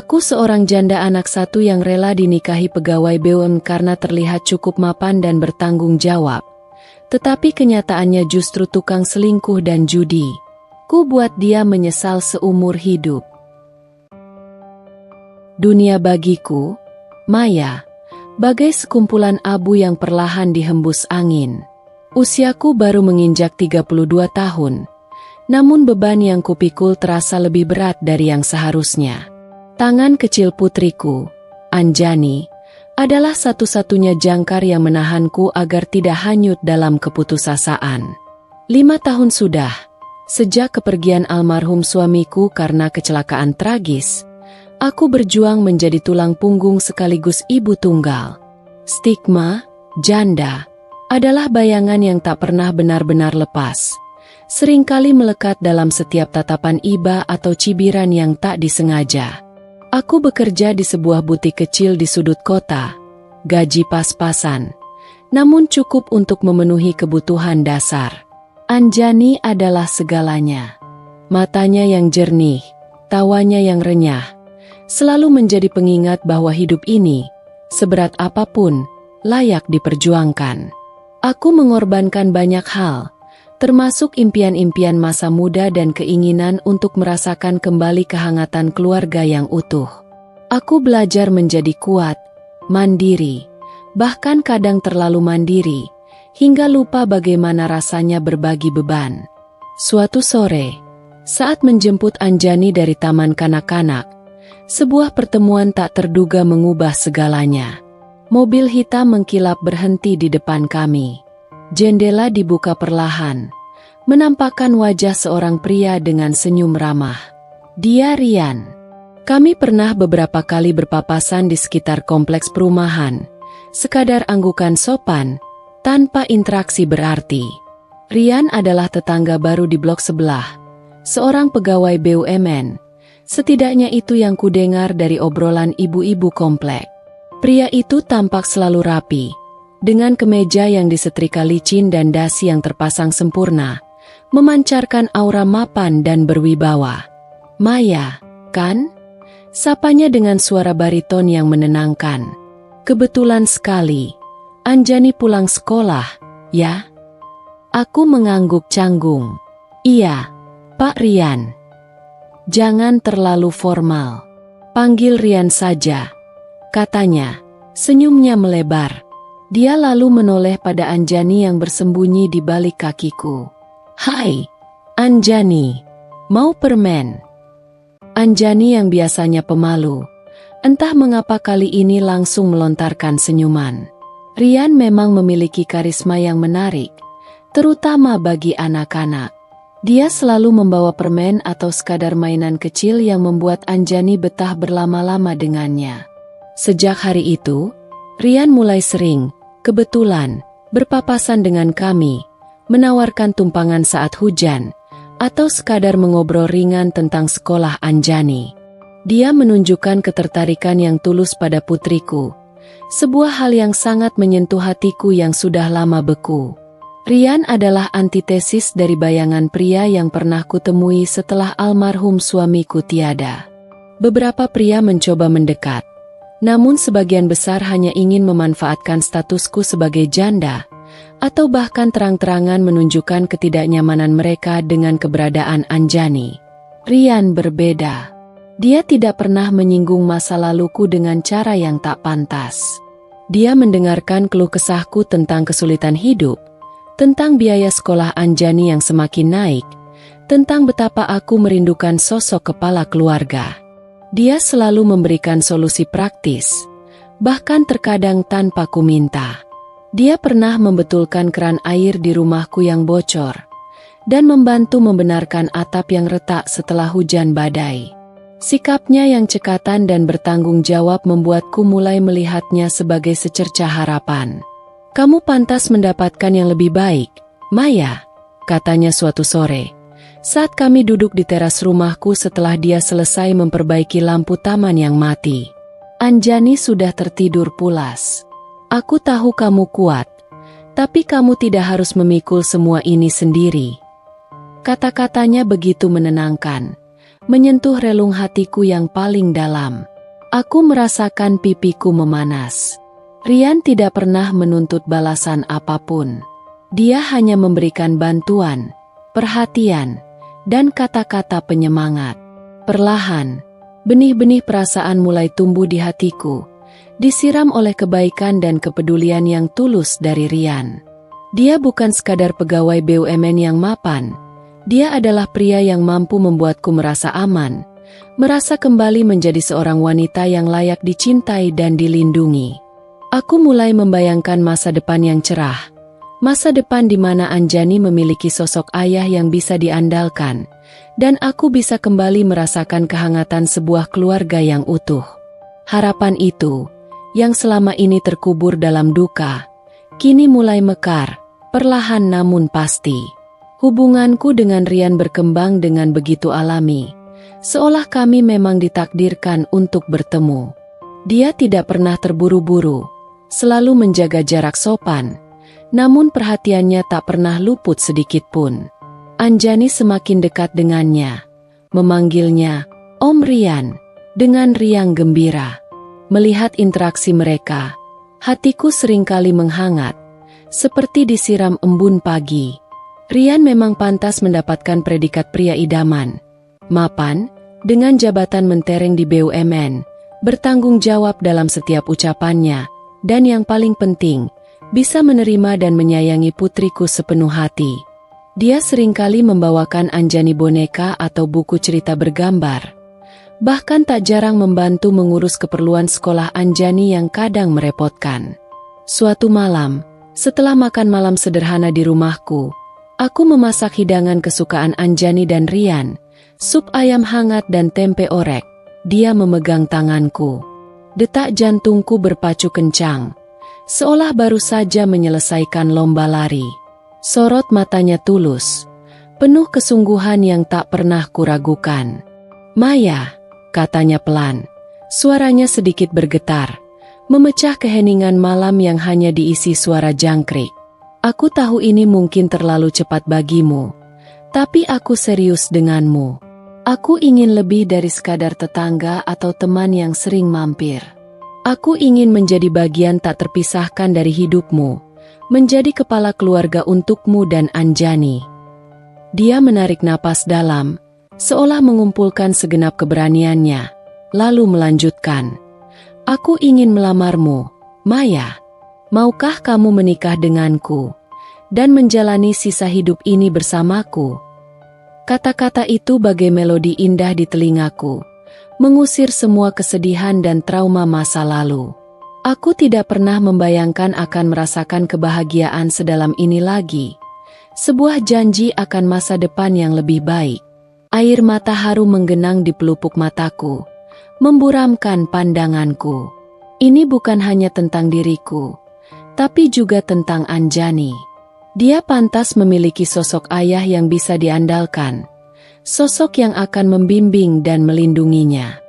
Aku seorang janda anak satu yang rela dinikahi pegawai BUMN karena terlihat cukup mapan dan bertanggung jawab. Tetapi kenyataannya justru tukang selingkuh dan judi. Ku buat dia menyesal seumur hidup. Dunia bagiku, Maya, bagai sekumpulan abu yang perlahan dihembus angin. Usiaku baru menginjak 32 tahun. Namun beban yang kupikul terasa lebih berat dari yang seharusnya. Tangan kecil putriku, Anjani, adalah satu-satunya jangkar yang menahanku agar tidak hanyut dalam keputusasaan. 5 tahun sudah, sejak kepergian almarhum suamiku karena kecelakaan tragis, aku berjuang menjadi tulang punggung sekaligus ibu tunggal. Stigma, janda, adalah bayangan yang tak pernah benar-benar lepas. Seringkali melekat dalam setiap tatapan iba atau cibiran yang tak disengaja. Aku bekerja di sebuah butik kecil di sudut kota, gaji pas-pasan, namun cukup untuk memenuhi kebutuhan dasar. Anjani adalah segalanya. Matanya yang jernih, tawanya yang renyah, selalu menjadi pengingat bahwa hidup ini, seberat apapun, layak diperjuangkan. Aku mengorbankan banyak hal, termasuk impian-impian masa muda dan keinginan untuk merasakan kembali kehangatan keluarga yang utuh. Aku belajar menjadi kuat, mandiri, bahkan kadang terlalu mandiri, hingga lupa bagaimana rasanya berbagi beban. Suatu sore, saat menjemput Anjani dari taman kanak-kanak, sebuah pertemuan tak terduga mengubah segalanya. Mobil hitam mengkilap berhenti di depan kami. Jendela dibuka perlahan, menampakkan wajah seorang pria dengan senyum ramah. Dia Rian. Kami pernah beberapa kali berpapasan di sekitar kompleks perumahan, sekadar anggukan sopan, tanpa interaksi berarti. Rian adalah tetangga baru di blok sebelah, seorang pegawai BUMN. Setidaknya itu yang kudengar dari obrolan ibu-ibu komplek. Pria itu tampak selalu rapi, dengan kemeja yang disetrika licin dan dasi yang terpasang sempurna, memancarkan aura mapan dan berwibawa. "Maya, kan?" Sapanya dengan suara bariton yang menenangkan. "Kebetulan sekali, Anjani pulang sekolah, ya?" Aku mengangguk canggung. "Iya, Pak Rian." "Jangan terlalu formal. Panggil Rian saja," katanya. Senyumnya melebar. Dia lalu menoleh pada Anjani yang bersembunyi di balik kakiku. "Hai, Anjani, mau permen?" Anjani yang biasanya pemalu, entah mengapa kali ini langsung melontarkan senyuman. Rian memang memiliki karisma yang menarik, terutama bagi anak-anak. Dia selalu membawa permen atau sekadar mainan kecil yang membuat Anjani betah berlama-lama dengannya. Sejak hari itu, Rian mulai sering, kebetulan, berpapasan dengan kami, menawarkan tumpangan saat hujan, atau sekadar mengobrol ringan tentang sekolah Anjani. Dia menunjukkan ketertarikan yang tulus pada putriku, sebuah hal yang sangat menyentuh hatiku yang sudah lama beku. Rian adalah antitesis dari bayangan pria yang pernah kutemui setelah almarhum suamiku tiada. Beberapa pria mencoba mendekat, namun sebagian besar hanya ingin memanfaatkan statusku sebagai janda, atau bahkan terang-terangan menunjukkan ketidaknyamanan mereka dengan keberadaan Anjani. Rian berbeda. Dia tidak pernah menyinggung masa laluku dengan cara yang tak pantas. Dia mendengarkan keluh kesahku tentang kesulitan hidup, tentang biaya sekolah Anjani yang semakin naik, tentang betapa aku merindukan sosok kepala keluarga. Dia selalu memberikan solusi praktis, bahkan terkadang tanpa ku minta. Dia pernah membetulkan keran air di rumahku yang bocor, dan membantu membenarkan atap yang retak setelah hujan badai. Sikapnya yang cekatan dan bertanggung jawab membuatku mulai melihatnya sebagai secercah harapan. "Kamu pantas mendapatkan yang lebih baik, Maya," katanya suatu sore, saat kami duduk di teras rumahku setelah dia selesai memperbaiki lampu taman yang mati. "Anjani sudah tertidur pulas. Aku tahu kamu kuat, tapi kamu tidak harus memikul semua ini sendiri." Kata-katanya begitu menenangkan, menyentuh relung hatiku yang paling dalam. Aku merasakan pipiku memanas. Rian tidak pernah menuntut balasan apapun. Dia hanya memberikan bantuan, perhatian, dan kata-kata penyemangat. Perlahan, benih-benih perasaan mulai tumbuh di hatiku, disiram oleh kebaikan dan kepedulian yang tulus dari Rian. Dia bukan sekadar pegawai BUMN yang mapan. Dia adalah pria yang mampu membuatku merasa aman, merasa kembali menjadi seorang wanita yang layak dicintai dan dilindungi. Aku mulai membayangkan masa depan yang cerah, masa depan di mana Anjani memiliki sosok ayah yang bisa diandalkan, dan aku bisa kembali merasakan kehangatan sebuah keluarga yang utuh. Harapan itu, yang selama ini terkubur dalam duka, kini mulai mekar, perlahan namun pasti. Hubunganku dengan Rian berkembang dengan begitu alami, seolah kami memang ditakdirkan untuk bertemu. Dia tidak pernah terburu-buru, selalu menjaga jarak sopan, namun perhatiannya tak pernah luput sedikit pun. Anjani semakin dekat dengannya, memanggilnya Om Rian, dengan riang gembira. Melihat interaksi mereka, hatiku seringkali menghangat, seperti disiram embun pagi. Rian memang pantas mendapatkan predikat pria idaman. Mapan, dengan jabatan mentereng di BUMN, bertanggung jawab dalam setiap ucapannya, dan yang paling penting, bisa menerima dan menyayangi putriku sepenuh hati. Dia seringkali membawakan Anjani boneka atau buku cerita bergambar. Bahkan tak jarang membantu mengurus keperluan sekolah Anjani yang kadang merepotkan. Suatu malam, setelah makan malam sederhana di rumahku, aku memasak hidangan kesukaan Anjani dan Rian, sup ayam hangat dan tempe orek. Dia memegang tanganku. Detak jantungku berpacu kencang, seolah baru saja menyelesaikan lomba lari. Sorot matanya tulus, penuh kesungguhan yang tak pernah kuragukan. "Maya," katanya pelan, suaranya sedikit bergetar, memecah keheningan malam yang hanya diisi suara jangkrik. "Aku tahu ini mungkin terlalu cepat bagimu, tapi aku serius denganmu. Aku ingin lebih dari sekadar tetangga atau teman yang sering mampir. Aku ingin menjadi bagian tak terpisahkan dari hidupmu, menjadi kepala keluarga untukmu dan Anjani." Dia menarik napas dalam, seolah mengumpulkan segenap keberaniannya, lalu melanjutkan, "Aku ingin melamarmu, Maya. Maukah kamu menikah denganku dan menjalani sisa hidup ini bersamaku?" Kata-kata itu bagai melodi indah di telingaku, mengusir semua kesedihan dan trauma masa lalu. Aku tidak pernah membayangkan akan merasakan kebahagiaan sedalam ini lagi. Sebuah janji akan masa depan yang lebih baik. Air mata haru menggenang di pelupuk mataku, memburamkan pandanganku. Ini bukan hanya tentang diriku, tapi juga tentang Anjani. Dia pantas memiliki sosok ayah yang bisa diandalkan, sosok yang akan membimbing dan melindunginya.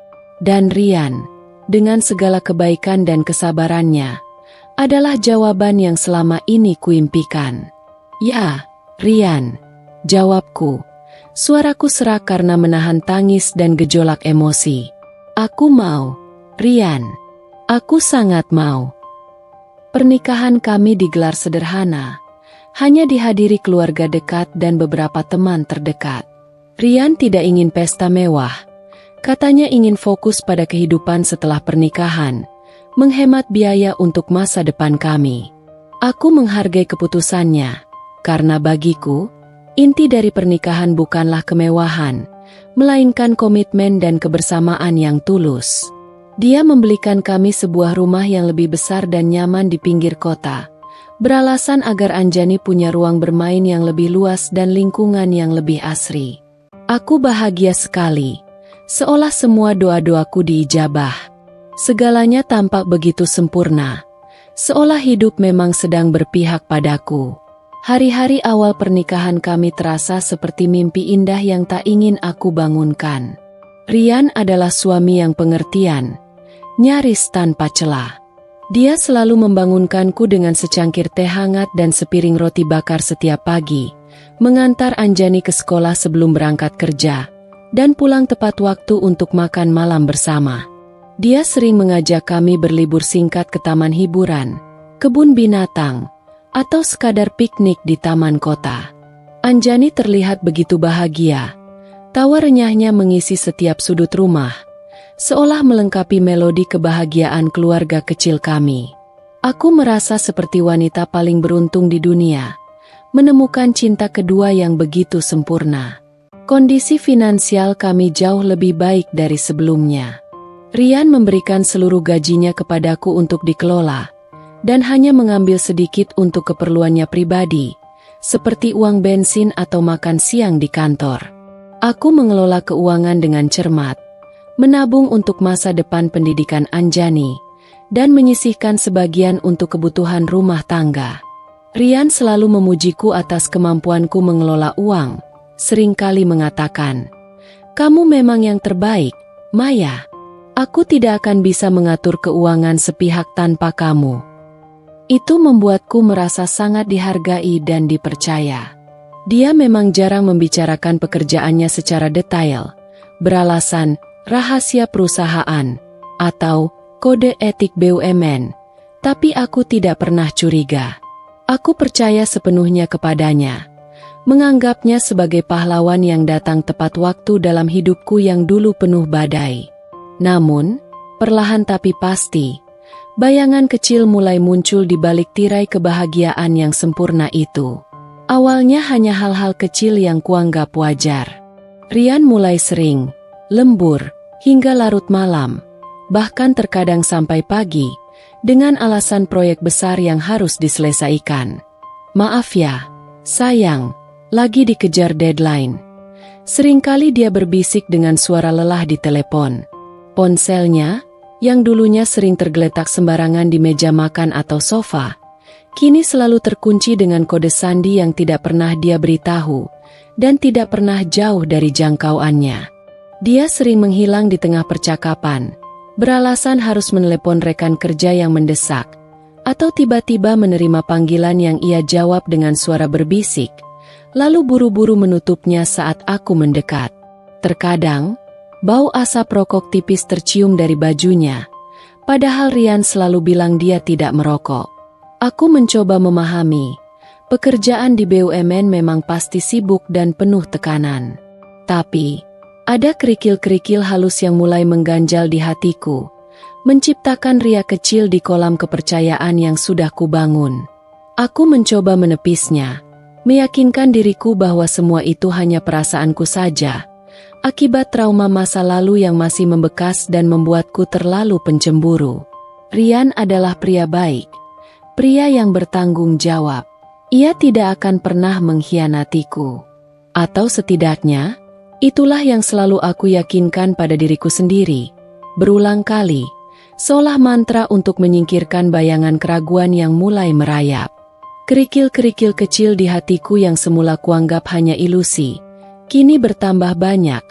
Dan Rian, dengan segala kebaikan dan kesabarannya, adalah jawaban yang selama ini kuimpikan. "Ya, Rian," jawabku. Suaraku serak karena menahan tangis dan gejolak emosi. "Aku mau, Rian. Aku sangat mau." Pernikahan kami digelar sederhana, hanya dihadiri keluarga dekat dan beberapa teman terdekat. Rian tidak ingin pesta mewah. Katanya ingin fokus pada kehidupan setelah pernikahan, menghemat biaya untuk masa depan kami. Aku menghargai keputusannya, karena bagiku, inti dari pernikahan bukanlah kemewahan, melainkan komitmen dan kebersamaan yang tulus. Dia membelikan kami sebuah rumah yang lebih besar dan nyaman di pinggir kota, beralasan agar Anjani punya ruang bermain yang lebih luas dan lingkungan yang lebih asri. Aku bahagia sekali, seolah semua doa-doaku diijabah. Segalanya tampak begitu sempurna, seolah hidup memang sedang berpihak padaku. Hari-hari awal pernikahan kami terasa seperti mimpi indah yang tak ingin aku bangunkan. Rian adalah suami yang pengertian, nyaris tanpa celah. Dia selalu membangunkanku dengan secangkir teh hangat dan sepiring roti bakar setiap pagi, mengantar Anjani ke sekolah sebelum berangkat kerja, dan pulang tepat waktu untuk makan malam bersama. Dia sering mengajak kami berlibur singkat ke taman hiburan, kebun binatang, atau sekadar piknik di taman kota. Anjani terlihat begitu bahagia. Tawa renyahnya mengisi setiap sudut rumah, seolah melengkapi melodi kebahagiaan keluarga kecil kami. Aku merasa seperti wanita paling beruntung di dunia, menemukan cinta kedua yang begitu sempurna. Kondisi finansial kami jauh lebih baik dari sebelumnya. Rian memberikan seluruh gajinya kepadaku untuk dikelola, dan hanya mengambil sedikit untuk keperluannya pribadi, seperti uang bensin atau makan siang di kantor. Aku mengelola keuangan dengan cermat, menabung untuk masa depan pendidikan Anjani, dan menyisihkan sebagian untuk kebutuhan rumah tangga. Rian selalu memujiku atas kemampuanku mengelola uang, seringkali mengatakan, "Kamu memang yang terbaik, Maya. Aku tidak akan bisa mengatur keuangan sepihak tanpa kamu." Itu membuatku merasa sangat dihargai dan dipercaya. Dia memang jarang membicarakan pekerjaannya secara detail, beralasan rahasia perusahaan atau kode etik BUMN, tapi aku tidak pernah curiga. Aku percaya sepenuhnya kepadanya, menganggapnya sebagai pahlawan yang datang tepat waktu dalam hidupku yang dulu penuh badai. Namun, perlahan tapi pasti, bayangan kecil mulai muncul di balik tirai kebahagiaan yang sempurna itu. Awalnya hanya hal-hal kecil yang kuanggap wajar. Rian mulai sering, lembur, hingga larut malam, bahkan terkadang sampai pagi, dengan alasan proyek besar yang harus diselesaikan. "Maaf ya, sayang, lagi dikejar deadline." Seringkali dia berbisik dengan suara lelah di telepon. Ponselnya, yang dulunya sering tergeletak sembarangan di meja makan atau sofa, kini selalu terkunci dengan kode sandi yang tidak pernah dia beritahu, dan tidak pernah jauh dari jangkauannya. Dia sering menghilang di tengah percakapan, beralasan harus menelepon rekan kerja yang mendesak, atau tiba-tiba menerima panggilan yang ia jawab dengan suara berbisik, lalu buru-buru menutupnya saat aku mendekat. Terkadang, bau asap rokok tipis tercium dari bajunya, padahal Rian selalu bilang dia tidak merokok. Aku mencoba memahami, pekerjaan di BUMN memang pasti sibuk dan penuh tekanan. Tapi, ada kerikil-kerikil halus yang mulai mengganjal di hatiku, menciptakan riak kecil di kolam kepercayaan yang sudah kubangun. Aku mencoba menepisnya, meyakinkan diriku bahwa semua itu hanya perasaanku saja, akibat trauma masa lalu yang masih membekas dan membuatku terlalu pencemburu. Rian adalah pria baik, pria yang bertanggung jawab. Ia tidak akan pernah mengkhianatiku. Atau setidaknya, itulah yang selalu aku yakinkan pada diriku sendiri, berulang kali, seolah mantra untuk menyingkirkan bayangan keraguan yang mulai merayap. Kerikil-kerikil kecil di hatiku yang semula kuanggap hanya ilusi, kini bertambah banyak,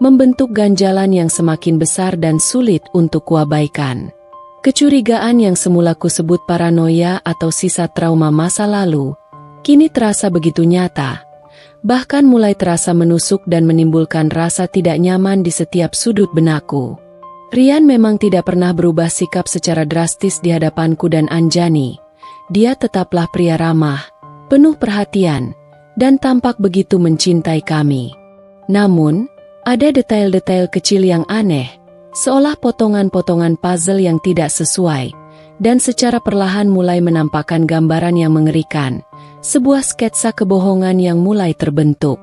membentuk ganjalan yang semakin besar dan sulit untuk kuabaikan. Kecurigaan yang semula kusebut paranoia atau sisa trauma masa lalu, kini terasa begitu nyata, bahkan mulai terasa menusuk dan menimbulkan rasa tidak nyaman di setiap sudut benakku. Rian memang tidak pernah berubah sikap secara drastis di hadapanku dan Anjani. Dia tetaplah pria ramah, penuh perhatian, dan tampak begitu mencintai kami. Namun, ada detail-detail kecil yang aneh, seolah potongan-potongan puzzle yang tidak sesuai, dan secara perlahan mulai menampakkan gambaran yang mengerikan, sebuah sketsa kebohongan yang mulai terbentuk.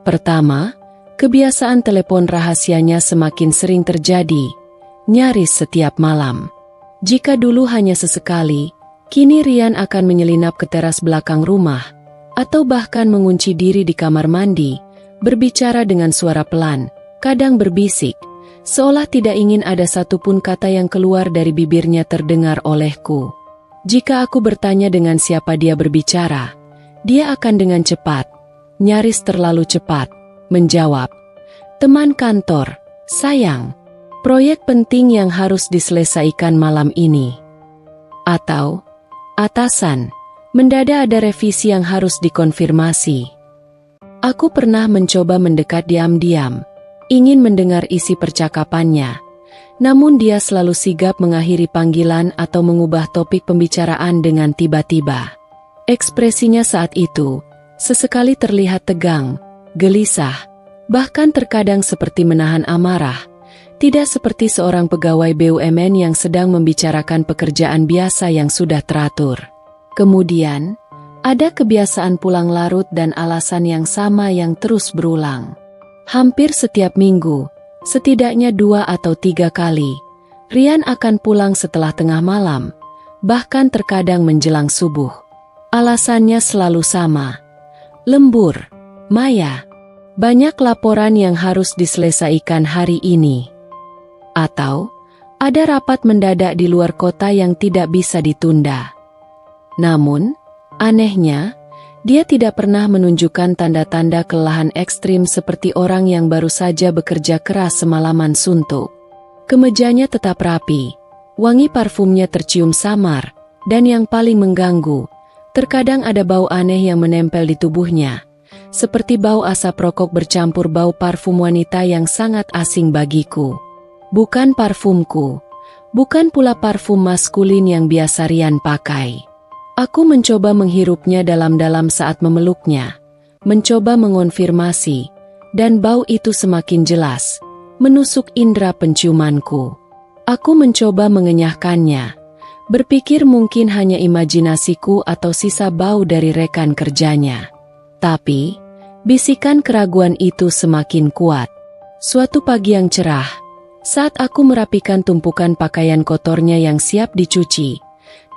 Pertama, kebiasaan telepon rahasianya semakin sering terjadi, nyaris setiap malam. Jika dulu hanya sesekali, kini Rian akan menyelinap ke teras belakang rumah, atau bahkan mengunci diri di kamar mandi, berbicara dengan suara pelan, kadang berbisik, seolah tidak ingin ada satupun kata yang keluar dari bibirnya terdengar olehku. Jika aku bertanya dengan siapa dia berbicara, dia akan dengan cepat, nyaris terlalu cepat, menjawab, "Teman kantor, sayang, proyek penting yang harus diselesaikan malam ini." Atau, "Atasan, mendadak ada revisi yang harus dikonfirmasi." Aku pernah mencoba mendekat diam-diam, ingin mendengar isi percakapannya, Namun dia selalu sigap mengakhiri panggilan atau mengubah topik pembicaraan dengan tiba-tiba. Ekspresinya saat itu sesekali terlihat tegang, gelisah, bahkan terkadang seperti menahan amarah, tidak seperti seorang pegawai BUMN yang sedang membicarakan pekerjaan biasa yang sudah teratur. Kemudian, ada kebiasaan pulang larut dan alasan yang sama yang terus berulang. Hampir setiap minggu, setidaknya 2 atau 3 kali, Rian akan pulang setelah tengah malam, bahkan terkadang menjelang subuh. Alasannya selalu sama. Lembur, Maya. Banyak laporan yang harus diselesaikan hari ini. Atau, ada rapat mendadak di luar kota yang tidak bisa ditunda. Namun, anehnya, dia tidak pernah menunjukkan tanda-tanda kelelahan ekstrim seperti orang yang baru saja bekerja keras semalaman suntuk. Kemejanya tetap rapi, wangi parfumnya tercium samar, dan yang paling mengganggu, terkadang ada bau aneh yang menempel di tubuhnya, seperti bau asap rokok bercampur bau parfum wanita yang sangat asing bagiku. Bukan parfumku, bukan pula parfum maskulin yang biasa Rian pakai. Aku mencoba menghirupnya dalam-dalam saat memeluknya, mencoba mengonfirmasi, dan bau itu semakin jelas, menusuk indera penciumanku. Aku mencoba mengenyahkannya, berpikir mungkin hanya imajinasiku atau sisa bau dari rekan kerjanya. Tapi, bisikan keraguan itu semakin kuat. Suatu pagi yang cerah, saat aku merapikan tumpukan pakaian kotornya yang siap dicuci,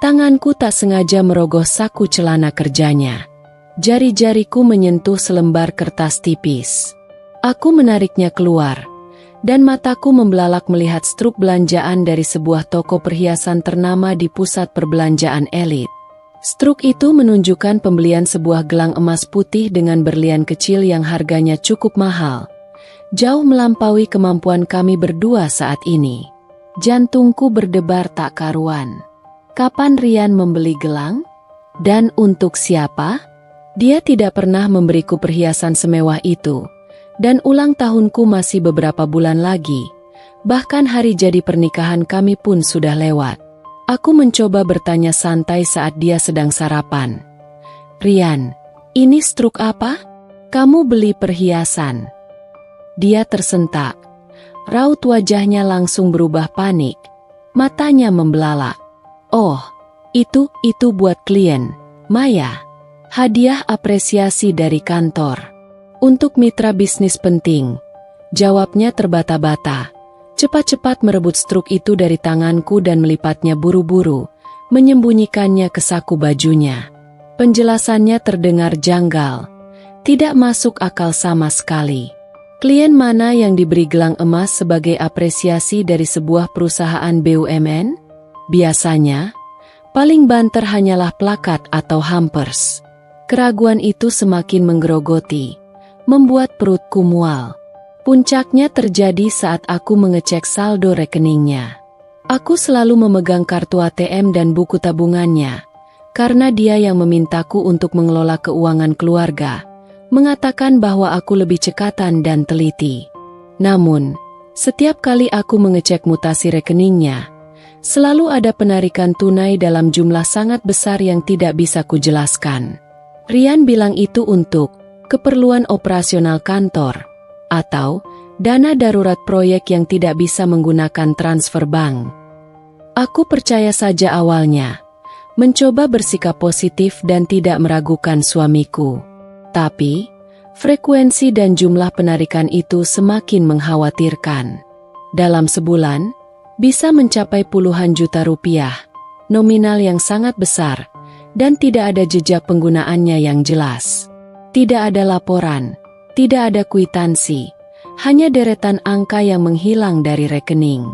tanganku tak sengaja merogoh saku celana kerjanya. Jari-jariku menyentuh selembar kertas tipis. Aku menariknya keluar, dan mataku membelalak melihat struk belanjaan dari sebuah toko perhiasan ternama di pusat perbelanjaan elit. Struk itu menunjukkan pembelian sebuah gelang emas putih dengan berlian kecil yang harganya cukup mahal, jauh melampaui kemampuan kami berdua saat ini. Jantungku berdebar tak karuan. Kapan Rian membeli gelang? Dan untuk siapa? Dia tidak pernah memberiku perhiasan semewah itu. Dan ulang tahunku masih beberapa bulan lagi. Bahkan hari jadi pernikahan kami pun sudah lewat. Aku mencoba bertanya santai saat dia sedang sarapan. Rian, ini struk apa? Kamu beli perhiasan? Dia tersentak. Raut wajahnya langsung berubah panik. Matanya membelalak. Oh, itu buat klien, Maya. Hadiah apresiasi dari kantor. Untuk mitra bisnis penting, jawabnya terbata-bata. Cepat-cepat merebut struk itu dari tanganku dan melipatnya buru-buru, menyembunyikannya ke saku bajunya. Penjelasannya terdengar janggal, tidak masuk akal sama sekali. Klien mana yang diberi gelang emas sebagai apresiasi dari sebuah perusahaan BUMN? Biasanya, paling banter hanyalah plakat atau hampers. Keraguan itu semakin menggerogoti, membuat perutku mual. Puncaknya terjadi saat aku mengecek saldo rekeningnya. Aku selalu memegang kartu ATM dan buku tabungannya, karena dia yang memintaku untuk mengelola keuangan keluarga, mengatakan bahwa aku lebih cekatan dan teliti. Namun, setiap kali aku mengecek mutasi rekeningnya, selalu ada penarikan tunai dalam jumlah sangat besar yang tidak bisa kujelaskan. Rian bilang itu untuk keperluan operasional kantor, atau dana darurat proyek yang tidak bisa menggunakan transfer bank. Aku percaya saja awalnya, mencoba bersikap positif dan tidak meragukan suamiku. Tapi, frekuensi dan jumlah penarikan itu semakin mengkhawatirkan. Dalam sebulan, bisa mencapai puluhan juta rupiah, nominal yang sangat besar, dan tidak ada jejak penggunaannya yang jelas. Tidak ada laporan. Tidak ada kwitansi, hanya deretan angka yang menghilang dari rekening.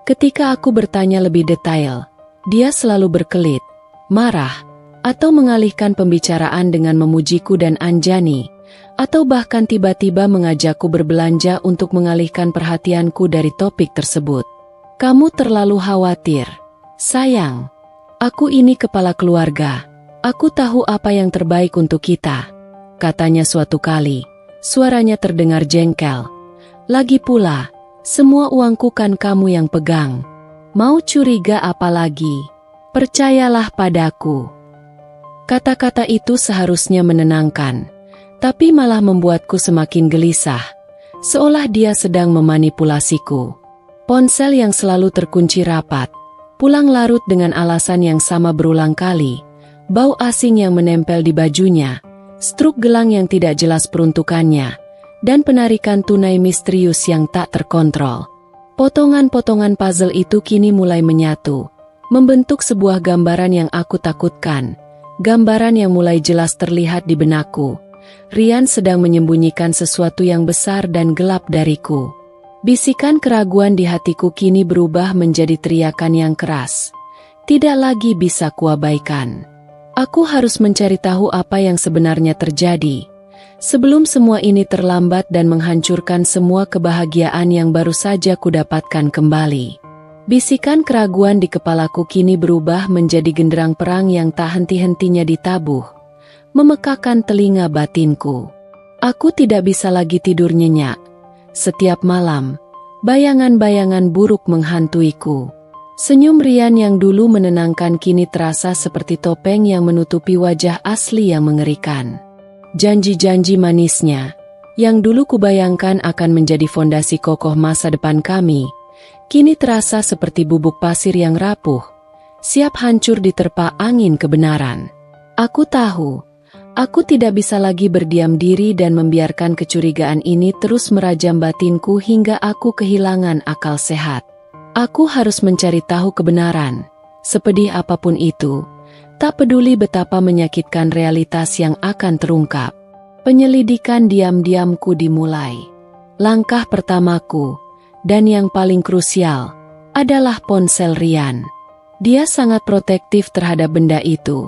Ketika aku bertanya lebih detail, dia selalu berkelit, marah, atau mengalihkan pembicaraan dengan memujiku dan Anjani, atau bahkan tiba-tiba mengajakku berbelanja untuk mengalihkan perhatianku dari topik tersebut. Kamu terlalu khawatir. Sayang, aku ini kepala keluarga. Aku tahu apa yang terbaik untuk kita, katanya suatu kali. Suaranya terdengar jengkel. Lagi pula, Semua uangku kan kamu yang pegang. Mau curiga apa lagi? Percayalah padaku." Kata-kata itu seharusnya menenangkan, tapi malah membuatku semakin gelisah, seolah dia sedang memanipulasiku. Ponsel yang selalu terkunci rapat, pulang larut dengan alasan yang sama berulang kali, bau asing yang menempel di bajunya, struk gelang yang tidak jelas peruntukannya, dan penarikan tunai misterius yang tak terkontrol. Potongan-potongan puzzle itu kini mulai menyatu, membentuk sebuah gambaran yang aku takutkan, gambaran yang mulai jelas terlihat di benakku. Rian sedang menyembunyikan sesuatu yang besar dan gelap dariku. Bisikan keraguan di hatiku kini berubah menjadi teriakan yang keras. Tidak lagi bisa kuabaikan. Aku harus mencari tahu apa yang sebenarnya terjadi, sebelum semua ini terlambat dan menghancurkan semua kebahagiaan yang baru saja kudapatkan kembali. Bisikan keraguan di kepalaku kini berubah menjadi genderang perang yang tak henti-hentinya ditabuh, memekakan telinga batinku. Aku tidak bisa lagi tidur nyenyak. Setiap malam, bayangan-bayangan buruk menghantuiku. Senyum Rian yang dulu menenangkan kini terasa seperti topeng yang menutupi wajah asli yang mengerikan. Janji-janji manisnya, yang dulu kubayangkan akan menjadi fondasi kokoh masa depan kami, kini terasa seperti bubuk pasir yang rapuh, siap hancur diterpa angin kebenaran. Aku tahu, aku tidak bisa lagi berdiam diri dan membiarkan kecurigaan ini terus merajam batinku hingga aku kehilangan akal sehat. Aku harus mencari tahu kebenaran, sepedih apapun itu, tak peduli betapa menyakitkan realitas yang akan terungkap. Penyelidikan diam-diamku dimulai. Langkah pertamaku, dan yang paling krusial, adalah ponsel Rian. Dia sangat protektif terhadap benda itu,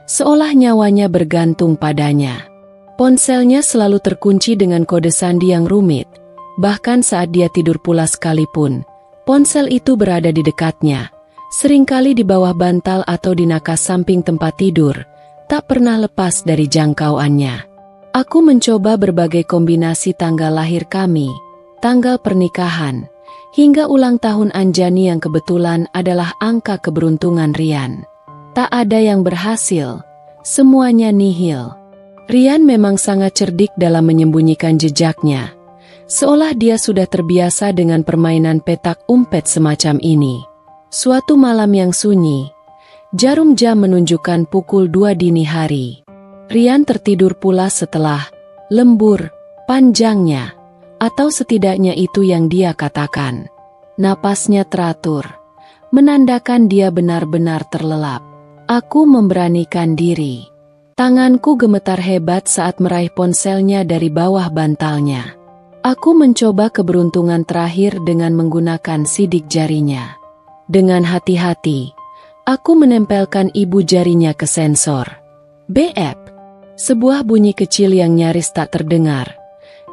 seolah nyawanya bergantung padanya. Ponselnya selalu terkunci dengan kode sandi yang rumit, bahkan saat dia tidur pula sekalipun, ponsel itu berada di dekatnya, seringkali di bawah bantal atau di nakas samping tempat tidur, tak pernah lepas dari jangkauannya. Aku mencoba berbagai kombinasi tanggal lahir kami, tanggal pernikahan, hingga ulang tahun Anjani yang kebetulan adalah angka keberuntungan Rian. Tak ada yang berhasil, semuanya nihil. Rian memang sangat cerdik dalam menyembunyikan jejaknya, seolah dia sudah terbiasa dengan permainan petak umpet semacam ini. Suatu malam yang sunyi, jarum jam menunjukkan pukul 2 dini hari. Rian tertidur pula setelah lembur panjangnya, atau setidaknya itu yang dia katakan. Napasnya teratur, menandakan dia benar-benar terlelap. Aku memberanikan diri. Tanganku gemetar hebat saat meraih ponselnya dari bawah bantalnya. Aku mencoba keberuntungan terakhir dengan menggunakan sidik jarinya. Dengan hati-hati, aku menempelkan ibu jarinya ke sensor. Beep. Sebuah bunyi kecil yang nyaris tak terdengar,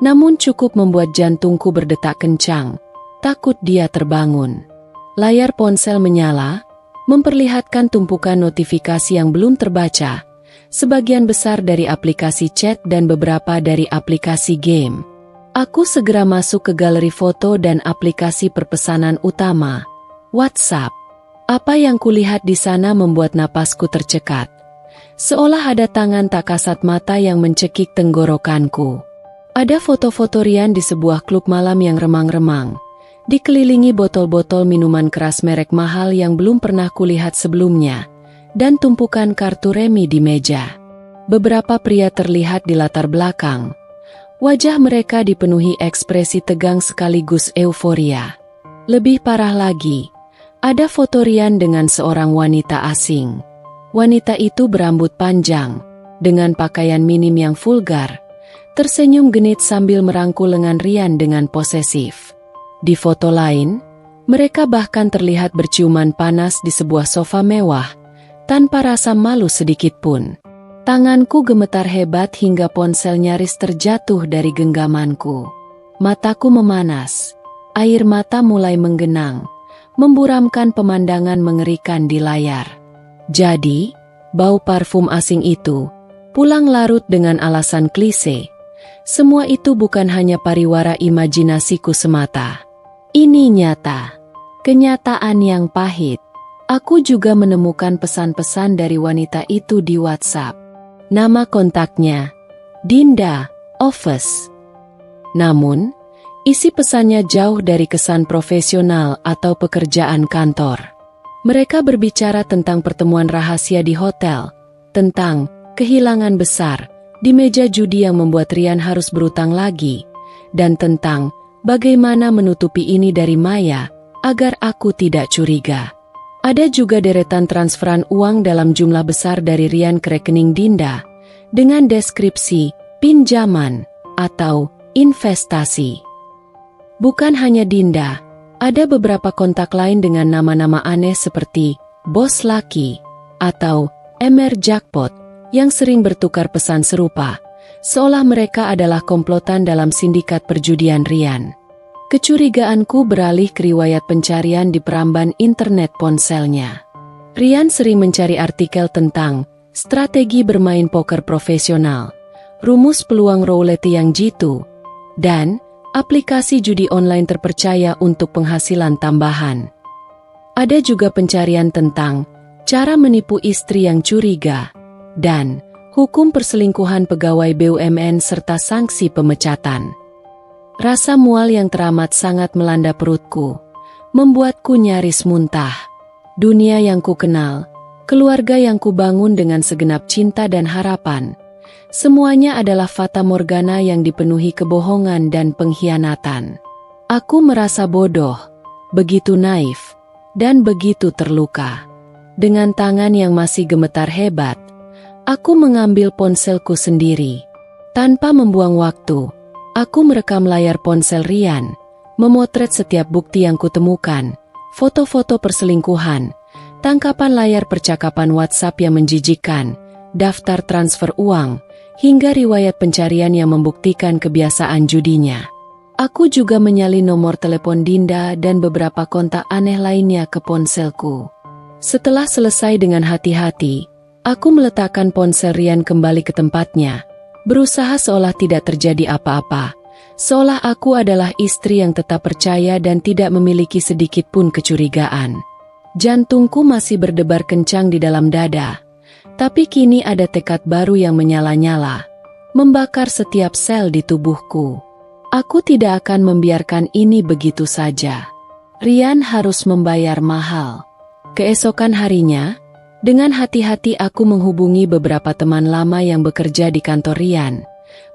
namun cukup membuat jantungku berdetak kencang, takut dia terbangun. Layar ponsel menyala, memperlihatkan tumpukan notifikasi yang belum terbaca, sebagian besar dari aplikasi chat dan beberapa dari aplikasi game. Aku segera masuk ke galeri foto dan aplikasi perpesanan utama, WhatsApp. Apa yang kulihat di sana membuat napasku tercekat, seolah ada tangan tak kasat mata yang mencekik tenggorokanku. Ada foto-foto Rian di sebuah klub malam yang remang-remang, dikelilingi botol-botol minuman keras merek mahal yang belum pernah kulihat sebelumnya, dan tumpukan kartu remi di meja. Beberapa pria terlihat di latar belakang. Wajah mereka dipenuhi ekspresi tegang sekaligus euforia. Lebih parah lagi, ada foto Rian dengan seorang wanita asing. Wanita itu berambut panjang, dengan pakaian minim yang vulgar, tersenyum genit sambil merangkul lengan Rian dengan posesif. Di foto lain, mereka bahkan terlihat berciuman panas di sebuah sofa mewah, tanpa rasa malu sedikit pun. Tanganku gemetar hebat hingga ponsel nyaris terjatuh dari genggamanku. Mataku memanas, air mata mulai menggenang, memburamkan pemandangan mengerikan di layar. Jadi, bau parfum asing itu, pulang larut dengan alasan klise. Semua itu bukan hanya pariwara imajinasiku semata. Ini nyata. Kenyataan yang pahit. Aku juga menemukan pesan-pesan dari wanita itu di WhatsApp. Nama kontaknya, Dinda, Office. Namun, isi pesannya jauh dari kesan profesional atau pekerjaan kantor. Mereka berbicara tentang pertemuan rahasia di hotel, tentang kehilangan besar di meja judi yang membuat Rian harus berutang lagi, dan tentang bagaimana menutupi ini dari Maya agar aku tidak curiga. Ada juga deretan transferan uang dalam jumlah besar dari Rian ke rekening Dinda dengan deskripsi pinjaman atau investasi. Bukan hanya Dinda, ada beberapa kontak lain dengan nama-nama aneh seperti Bos Laki atau MR Jackpot yang sering bertukar pesan serupa, seolah mereka adalah komplotan dalam sindikat perjudian Rian. Kecurigaanku beralih ke riwayat pencarian di peramban internet ponselnya. Rian sering mencari artikel tentang strategi bermain poker profesional, rumus peluang roulette yang jitu, dan aplikasi judi online terpercaya untuk penghasilan tambahan. Ada juga pencarian tentang cara menipu istri yang curiga, dan hukum perselingkuhan pegawai BUMN serta sanksi pemecatan. Rasa mual yang teramat sangat melanda perutku, membuatku nyaris muntah. Dunia yang ku kenal, keluarga yang ku bangun dengan segenap cinta dan harapan, semuanya adalah fata morgana yang dipenuhi kebohongan dan pengkhianatan. Aku merasa bodoh, begitu naif, dan begitu terluka. Dengan tangan yang masih gemetar hebat, aku mengambil ponselku sendiri. Tanpa membuang waktu, aku merekam layar ponsel Rian, memotret setiap bukti yang kutemukan, foto-foto perselingkuhan, tangkapan layar percakapan WhatsApp yang menjijikkan, daftar transfer uang, hingga riwayat pencarian yang membuktikan kebiasaan judinya. Aku juga menyalin nomor telepon Dinda dan beberapa kontak aneh lainnya ke ponselku. Setelah selesai dengan hati-hati, aku meletakkan ponsel Rian kembali ke tempatnya, berusaha seolah tidak terjadi apa-apa, seolah aku adalah istri yang tetap percaya dan tidak memiliki sedikit pun kecurigaan. Jantungku masih berdebar kencang di dalam dada. Tapi kini ada tekad baru yang menyala-nyala, membakar setiap sel di tubuhku. Aku tidak akan membiarkan ini begitu saja. Rian harus membayar mahal. Keesokan harinya, dengan hati-hati aku menghubungi beberapa teman lama yang bekerja di kantor Rian,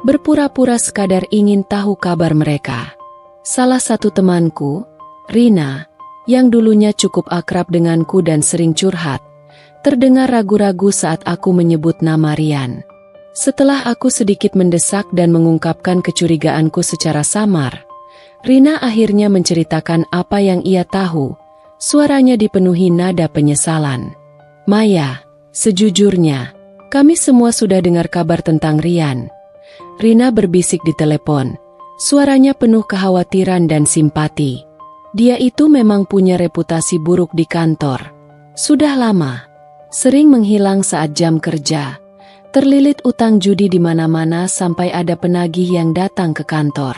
berpura-pura sekadar ingin tahu kabar mereka. Salah satu temanku, Rina, yang dulunya cukup akrab denganku dan sering curhat, terdengar ragu-ragu saat aku menyebut nama Rian. Setelah aku sedikit mendesak dan mengungkapkan kecurigaanku secara samar, Rina akhirnya menceritakan apa yang ia tahu. Suaranya dipenuhi nada penyesalan. Maya, sejujurnya, kami semua sudah dengar kabar tentang Rian. Rina berbisik di telepon, suaranya penuh kekhawatiran dan simpati. Dia itu memang punya reputasi buruk di kantor. Sudah lama, sering menghilang saat jam kerja, terlilit utang judi di mana-mana sampai ada penagih yang datang ke kantor.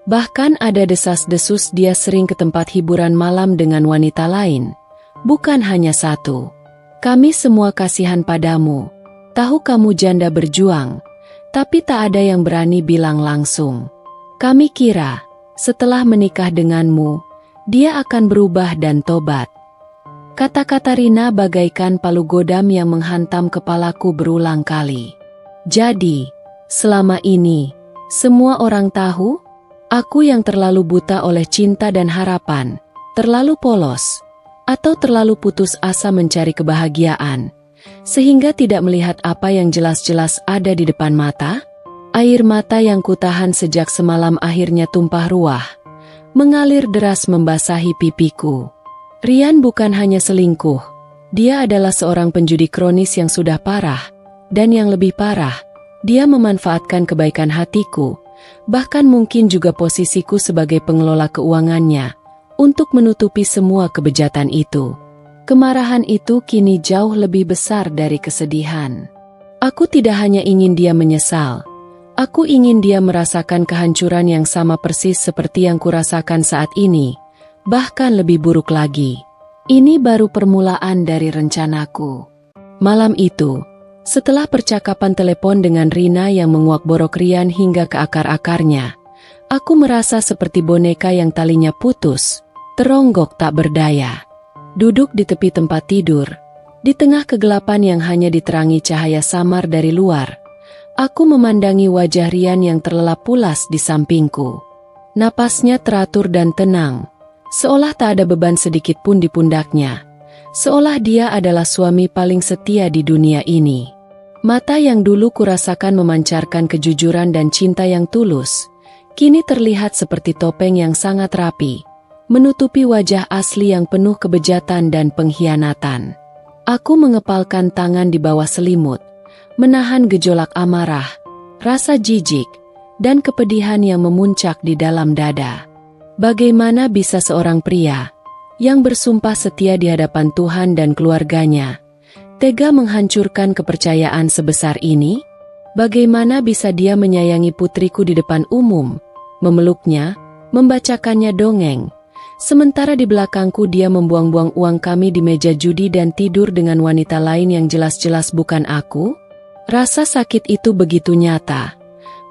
Bahkan ada desas-desus dia sering ke tempat hiburan malam dengan wanita lain, bukan hanya satu. Kami semua kasihan padamu, tahu kamu janda berjuang, tapi tak ada yang berani bilang langsung. Kami kira, setelah menikah denganmu, dia akan berubah dan tobat. Kata-kata Rina bagaikan palu godam yang menghantam kepalaku berulang kali. Jadi, selama ini, semua orang tahu, aku yang terlalu buta oleh cinta dan harapan, terlalu polos, atau terlalu putus asa mencari kebahagiaan, sehingga tidak melihat apa yang jelas-jelas ada di depan mata. Air mata yang kutahan sejak semalam akhirnya tumpah ruah, mengalir deras membasahi pipiku. Rian bukan hanya selingkuh, dia adalah seorang penjudi kronis yang sudah parah, dan yang lebih parah, dia memanfaatkan kebaikan hatiku, bahkan mungkin juga posisiku sebagai pengelola keuangannya, untuk menutupi semua kebejatan itu. Kemarahan itu kini jauh lebih besar dari kesedihan. Aku tidak hanya ingin dia menyesal, aku ingin dia merasakan kehancuran yang sama persis seperti yang kurasakan saat ini, Bahkan lebih buruk lagi. Ini baru permulaan dari rencanaku. Malam itu, setelah percakapan telepon dengan Rina yang menguak borok Rian hingga ke akar-akarnya, aku merasa seperti boneka yang talinya putus, teronggok tak berdaya. Duduk di tepi tempat tidur, di tengah kegelapan yang hanya diterangi cahaya samar dari luar, aku memandangi wajah Rian yang terlelap pulas di sampingku. Napasnya teratur dan tenang, seolah tak ada beban sedikit pun di pundaknya, seolah dia adalah suami paling setia di dunia ini. Mata yang dulu kurasakan memancarkan kejujuran dan cinta yang tulus, kini terlihat seperti topeng yang sangat rapi, menutupi wajah asli yang penuh kebejatan dan pengkhianatan. Aku mengepalkan tangan di bawah selimut, menahan gejolak amarah, rasa jijik, dan kepedihan yang memuncak di dalam dada. Bagaimana bisa seorang pria yang bersumpah setia di hadapan Tuhan dan keluarganya tega menghancurkan kepercayaan sebesar ini? Bagaimana bisa dia menyayangi putriku di depan umum, memeluknya, membacakannya dongeng, sementara di belakangku dia membuang-buang uang kami di meja judi dan tidur dengan wanita lain yang jelas-jelas bukan aku? Rasa sakit itu begitu nyata,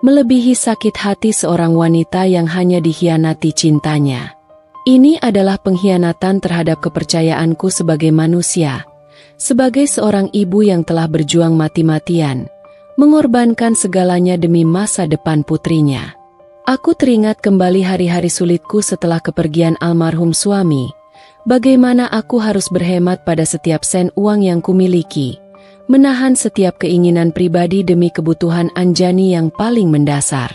melebihi sakit hati seorang wanita yang hanya dikhianati cintanya. Ini adalah pengkhianatan terhadap kepercayaanku sebagai manusia, sebagai seorang ibu yang telah berjuang mati-matian, mengorbankan segalanya demi masa depan putrinya. Aku teringat kembali hari-hari sulitku setelah kepergian almarhum suami, bagaimana aku harus berhemat pada setiap sen uang yang kumiliki, menahan setiap keinginan pribadi demi kebutuhan Anjani yang paling mendasar.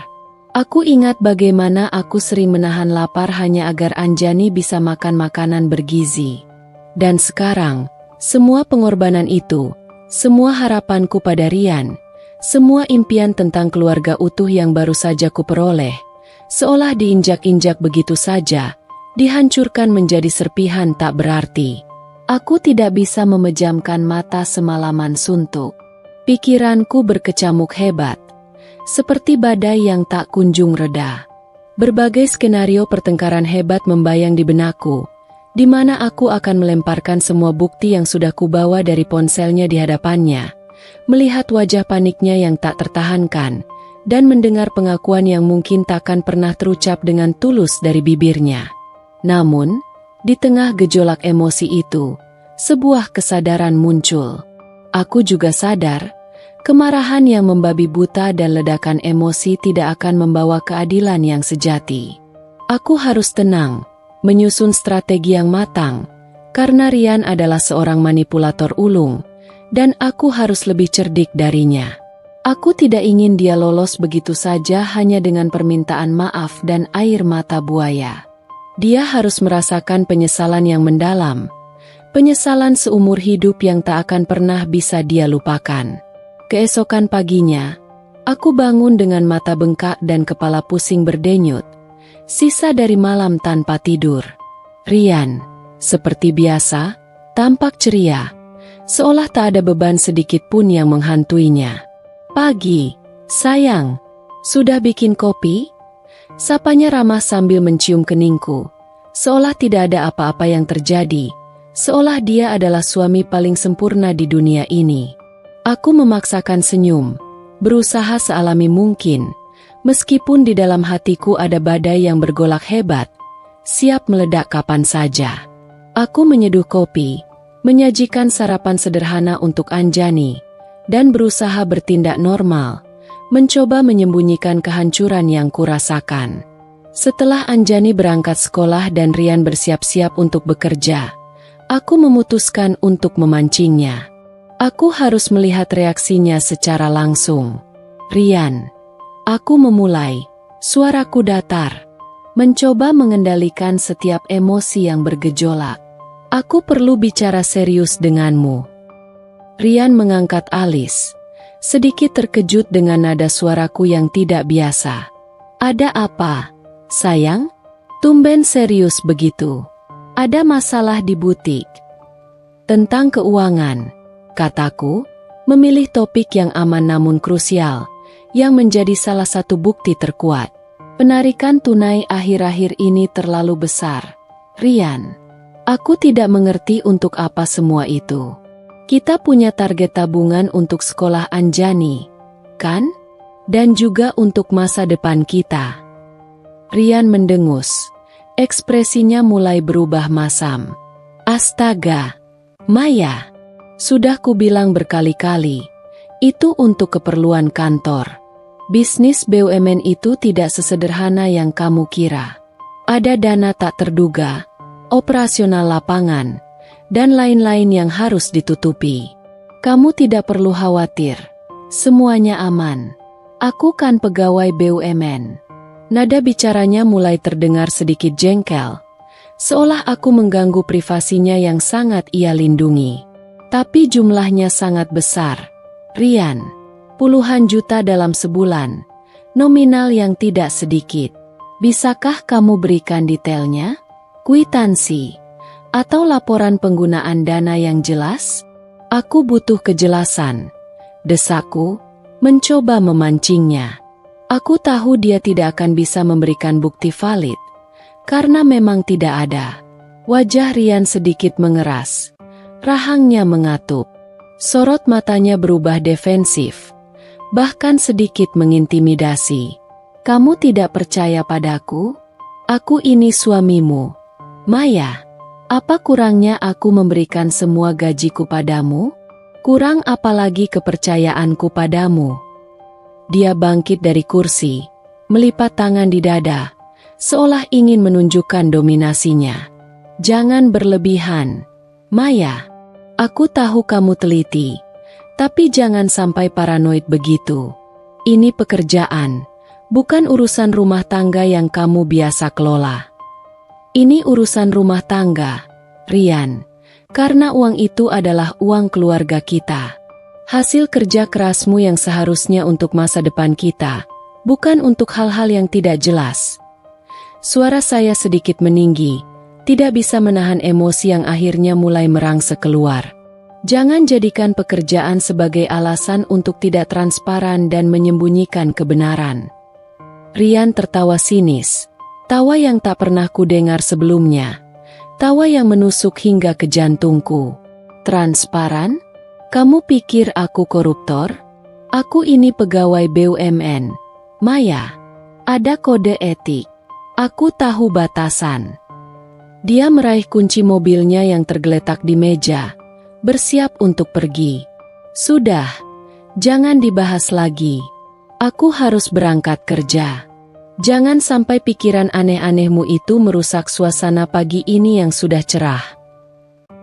Aku ingat bagaimana aku sering menahan lapar hanya agar Anjani bisa makan makanan bergizi. Dan sekarang, semua pengorbanan itu, semua harapanku pada Rian, semua impian tentang keluarga utuh yang baru saja kuperoleh, seolah diinjak-injak begitu saja, dihancurkan menjadi serpihan tak berarti. Aku tidak bisa memejamkan mata semalaman suntuk. Pikiranku berkecamuk hebat, seperti badai yang tak kunjung reda. Berbagai skenario pertengkaran hebat membayang di benakku, di mana aku akan melemparkan semua bukti yang sudah kubawa dari ponselnya di hadapannya, melihat wajah paniknya yang tak tertahankan, dan mendengar pengakuan yang mungkin takkan pernah terucap dengan tulus dari bibirnya. Namun, di tengah gejolak emosi itu, sebuah kesadaran muncul. Aku juga sadar, kemarahan yang membabi buta dan ledakan emosi tidak akan membawa keadilan yang sejati. Aku harus tenang, menyusun strategi yang matang, karena Rian adalah seorang manipulator ulung, dan aku harus lebih cerdik darinya. Aku tidak ingin dia lolos begitu saja hanya dengan permintaan maaf dan air mata buaya. Dia harus merasakan penyesalan yang mendalam, penyesalan seumur hidup yang tak akan pernah bisa dia lupakan. Keesokan paginya, aku bangun dengan mata bengkak dan kepala pusing berdenyut, sisa dari malam tanpa tidur. Rian, seperti biasa, tampak ceria, seolah tak ada beban sedikit pun yang menghantuinya. "Pagi, sayang, sudah bikin kopi?" Sapanya ramah sambil mencium keningku, seolah tidak ada apa-apa yang terjadi, seolah dia adalah suami paling sempurna di dunia ini. Aku memaksakan senyum, berusaha sealami mungkin, meskipun di dalam hatiku ada badai yang bergolak hebat, siap meledak kapan saja. Aku menyeduh kopi, menyajikan sarapan sederhana untuk Anjani, dan berusaha bertindak normal, mencoba menyembunyikan kehancuran yang kurasakan. Setelah Anjani berangkat sekolah dan Rian bersiap-siap untuk bekerja, aku memutuskan untuk memancingnya. Aku harus melihat reaksinya secara langsung. "Rian," aku memulai, suaraku datar, mencoba mengendalikan setiap emosi yang bergejolak. "Aku perlu bicara serius denganmu." Rian mengangkat alis, sedikit terkejut dengan nada suaraku yang tidak biasa. "Ada apa, sayang? Tumben serius begitu. Ada masalah di butik?" "Tentang keuangan," kataku, memilih topik yang aman namun krusial, yang menjadi salah satu bukti terkuat. "Penarikan tunai akhir-akhir ini terlalu besar. Rian, aku tidak mengerti untuk apa semua itu. Kita punya target tabungan untuk sekolah Anjani, kan? Dan juga untuk masa depan kita. Rian mendengus. Ekspresinya mulai berubah masam. Astaga, Maya, sudah kubilang berkali-kali, itu untuk keperluan kantor. Bisnis BUMN itu tidak sesederhana yang kamu kira. Ada dana tak terduga, operasional lapangan, dan lain-lain yang harus ditutupi. Kamu tidak perlu khawatir, semuanya aman. Aku kan pegawai BUMN. Nada bicaranya mulai terdengar sedikit jengkel, seolah aku mengganggu privasinya yang sangat ia lindungi. Tapi jumlahnya sangat besar. Rian, puluhan juta dalam sebulan, nominal yang tidak sedikit. Bisakah kamu berikan detailnya? Kwitansi, atau laporan penggunaan dana yang jelas? Aku butuh kejelasan. Desakku, mencoba memancingnya. Aku tahu dia tidak akan bisa memberikan bukti valid, karena memang tidak ada. Wajah Rian sedikit mengeras. Rahangnya mengatup. Sorot matanya berubah defensif, bahkan sedikit mengintimidasi. Kamu tidak percaya padaku? Aku ini suamimu. Maya, apa kurangnya aku memberikan semua gajiku padamu? Kurang apalagi kepercayaanku padamu? Dia bangkit dari kursi, melipat tangan di dada, seolah ingin menunjukkan dominasinya. Jangan berlebihan, Maya. Aku tahu kamu teliti, tapi jangan sampai paranoid begitu. Ini pekerjaan, bukan urusan rumah tangga yang kamu biasa kelola. Ini urusan rumah tangga, Rian, karena uang itu adalah uang keluarga kita. Hasil kerja kerasmu yang seharusnya untuk masa depan kita, bukan untuk hal-hal yang tidak jelas. Suara saya sedikit meninggi, tidak bisa menahan emosi yang akhirnya mulai merangsek keluar. Jangan jadikan pekerjaan sebagai alasan untuk tidak transparan dan menyembunyikan kebenaran. Rian tertawa sinis, tawa yang tak pernah kudengar sebelumnya, tawa yang menusuk hingga ke jantungku. Transparan? Kamu pikir aku koruptor? Aku ini pegawai BUMN. Maya, ada kode etik. Aku tahu batasan. Dia meraih kunci mobilnya yang tergeletak di meja, bersiap untuk pergi. Sudah, jangan dibahas lagi. Aku harus berangkat kerja. Jangan sampai pikiran aneh-anehmu itu merusak suasana pagi ini yang sudah cerah.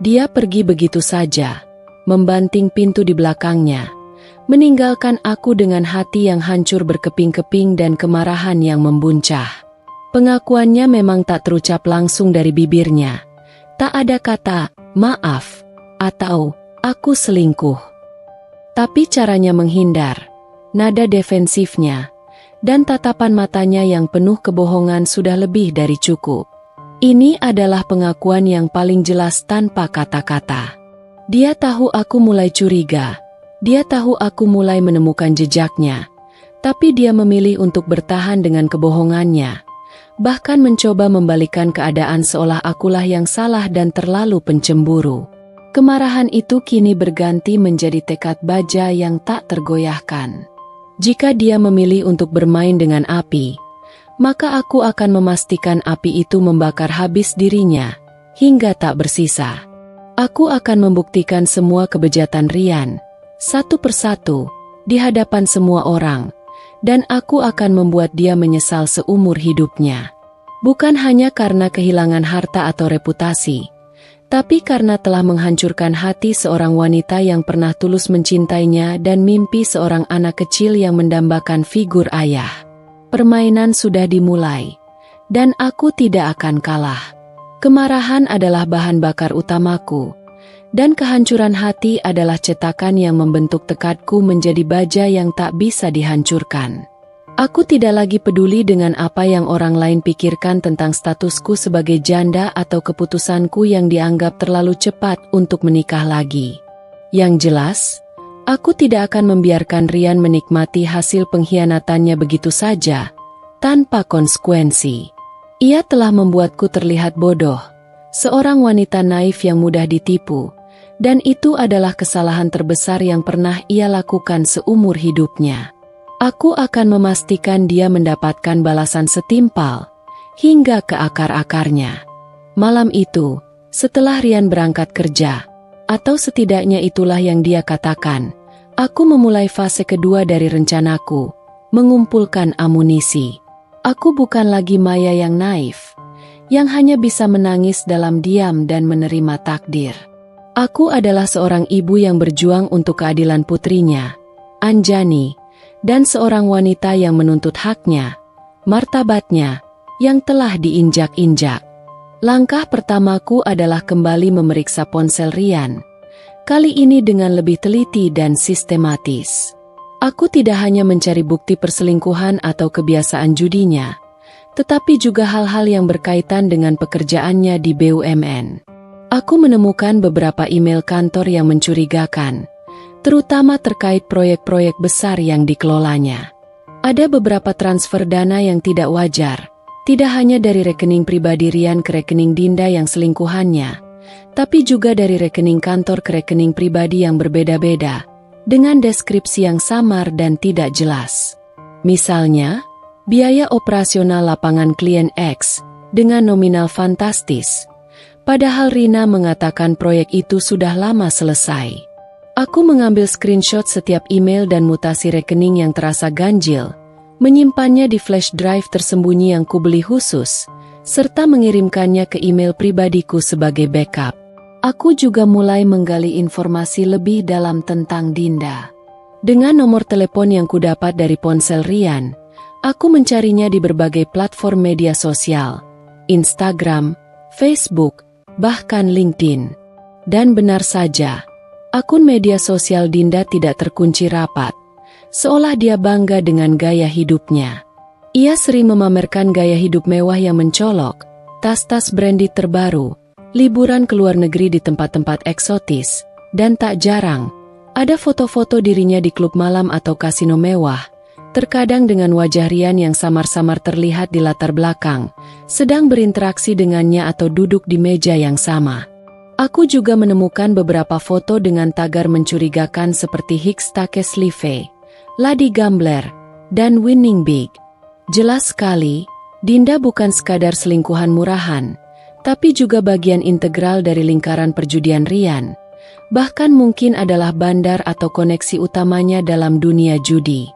Dia pergi begitu saja, membanting pintu di belakangnya, meninggalkan aku dengan hati yang hancur berkeping-keping dan kemarahan yang membuncah. Pengakuannya memang tak terucap langsung dari bibirnya. Tak ada kata, maaf, atau, aku selingkuh. Tapi caranya menghindar, nada defensifnya, dan tatapan matanya yang penuh kebohongan sudah lebih dari cukup. Ini adalah pengakuan yang paling jelas tanpa kata-kata. Dia tahu aku mulai curiga, dia tahu aku mulai menemukan jejaknya, tapi dia memilih untuk bertahan dengan kebohongannya, bahkan mencoba membalikan keadaan seolah akulah yang salah dan terlalu pencemburu. Kemarahan itu kini berganti menjadi tekad baja yang tak tergoyahkan. Jika dia memilih untuk bermain dengan api, maka aku akan memastikan api itu membakar habis dirinya, hingga tak bersisa. Aku akan membuktikan semua kebejatan Rian, satu persatu, di hadapan semua orang, dan aku akan membuat dia menyesal seumur hidupnya. Bukan hanya karena kehilangan harta atau reputasi, tapi karena telah menghancurkan hati seorang wanita yang pernah tulus mencintainya dan mimpi seorang anak kecil yang mendambakan figur ayah. Permainan sudah dimulai, dan aku tidak akan kalah. Kemarahan adalah bahan bakar utamaku, dan kehancuran hati adalah cetakan yang membentuk tekadku menjadi baja yang tak bisa dihancurkan. Aku tidak lagi peduli dengan apa yang orang lain pikirkan tentang statusku sebagai janda atau keputusanku yang dianggap terlalu cepat untuk menikah lagi. Yang jelas, aku tidak akan membiarkan Rian menikmati hasil pengkhianatannya begitu saja, tanpa konsekuensi. Ia telah membuatku terlihat bodoh, Seorang wanita naif yang mudah ditipu, dan itu adalah kesalahan terbesar yang pernah ia lakukan seumur hidupnya. Aku akan memastikan dia mendapatkan balasan setimpal, hingga ke akar-akarnya. Malam itu, setelah Ryan berangkat kerja, atau setidaknya itulah yang dia katakan, aku memulai fase kedua dari rencanaku, mengumpulkan amunisi. Aku bukan lagi Maya yang naif, yang hanya bisa menangis dalam diam dan menerima takdir. Aku adalah seorang ibu yang berjuang untuk keadilan putrinya, Anjani, dan seorang wanita yang menuntut haknya, martabatnya, yang telah diinjak-injak. Langkah pertamaku adalah kembali memeriksa ponsel Ryan, kali ini dengan lebih teliti dan sistematis. Aku tidak hanya mencari bukti perselingkuhan atau kebiasaan judinya, tetapi juga hal-hal yang berkaitan dengan pekerjaannya di BUMN. Aku menemukan beberapa email kantor yang mencurigakan, terutama terkait proyek-proyek besar yang dikelolanya. Ada beberapa transfer dana yang tidak wajar, tidak hanya dari rekening pribadi Ryan ke rekening Dinda yang selingkuhannya, tapi juga dari rekening kantor ke rekening pribadi yang berbeda-beda, dengan deskripsi yang samar dan tidak jelas. Misalnya, biaya operasional lapangan klien X dengan nominal fantastis, padahal Rina mengatakan proyek itu sudah lama selesai. Aku mengambil screenshot setiap email dan mutasi rekening yang terasa ganjil, menyimpannya di flash drive tersembunyi yang kubeli khusus, serta mengirimkannya ke email pribadiku sebagai backup. Aku juga mulai menggali informasi lebih dalam tentang Dinda. Dengan nomor telepon yang kudapat dari ponsel Ryan, aku mencarinya di berbagai platform media sosial, Instagram, Facebook, bahkan LinkedIn. Dan benar saja, akun media sosial Dinda tidak terkunci rapat, seolah dia bangga dengan gaya hidupnya. Ia sering memamerkan gaya hidup mewah yang mencolok, tas-tas branded terbaru, liburan ke luar negeri di tempat-tempat eksotis, dan tak jarang, ada foto-foto dirinya di klub malam atau kasino mewah, terkadang dengan wajah Ryan yang samar-samar terlihat di latar belakang, sedang berinteraksi dengannya atau duduk di meja yang sama. Aku juga menemukan beberapa foto dengan tagar mencurigakan seperti Hicks Takes Live, Lady Gambler, dan Winning Big. Jelas sekali, Dinda bukan sekadar selingkuhan murahan, tapi juga bagian integral dari lingkaran perjudian Ryan, bahkan mungkin adalah bandar atau koneksi utamanya dalam dunia judi.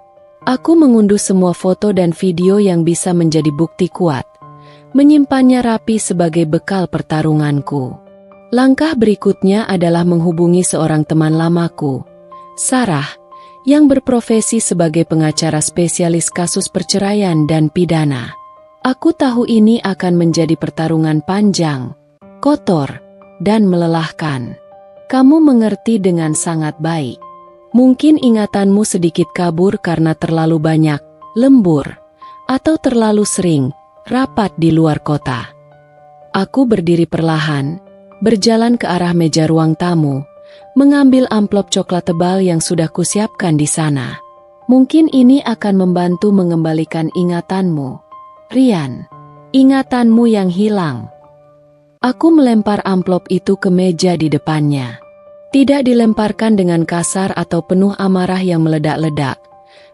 Aku mengunduh semua foto dan video yang bisa menjadi bukti kuat, menyimpannya rapi sebagai bekal pertarunganku. Langkah berikutnya adalah menghubungi seorang teman lamaku, Sarah, yang berprofesi sebagai pengacara spesialis kasus perceraian dan pidana. Aku tahu ini akan menjadi pertarungan panjang, kotor, dan melelahkan. Kamu mengerti dengan sangat baik. Mungkin ingatanmu sedikit kabur karena terlalu banyak, lembur, atau terlalu sering, rapat di luar kota. Aku berdiri perlahan, berjalan ke arah meja ruang tamu, mengambil amplop coklat tebal yang sudah kusiapkan di sana. Mungkin ini akan membantu mengembalikan ingatanmu, Ryan. Ingatanmu yang hilang. Aku melempar amplop itu ke meja di depannya. Tidak dilemparkan dengan kasar atau penuh amarah yang meledak-ledak,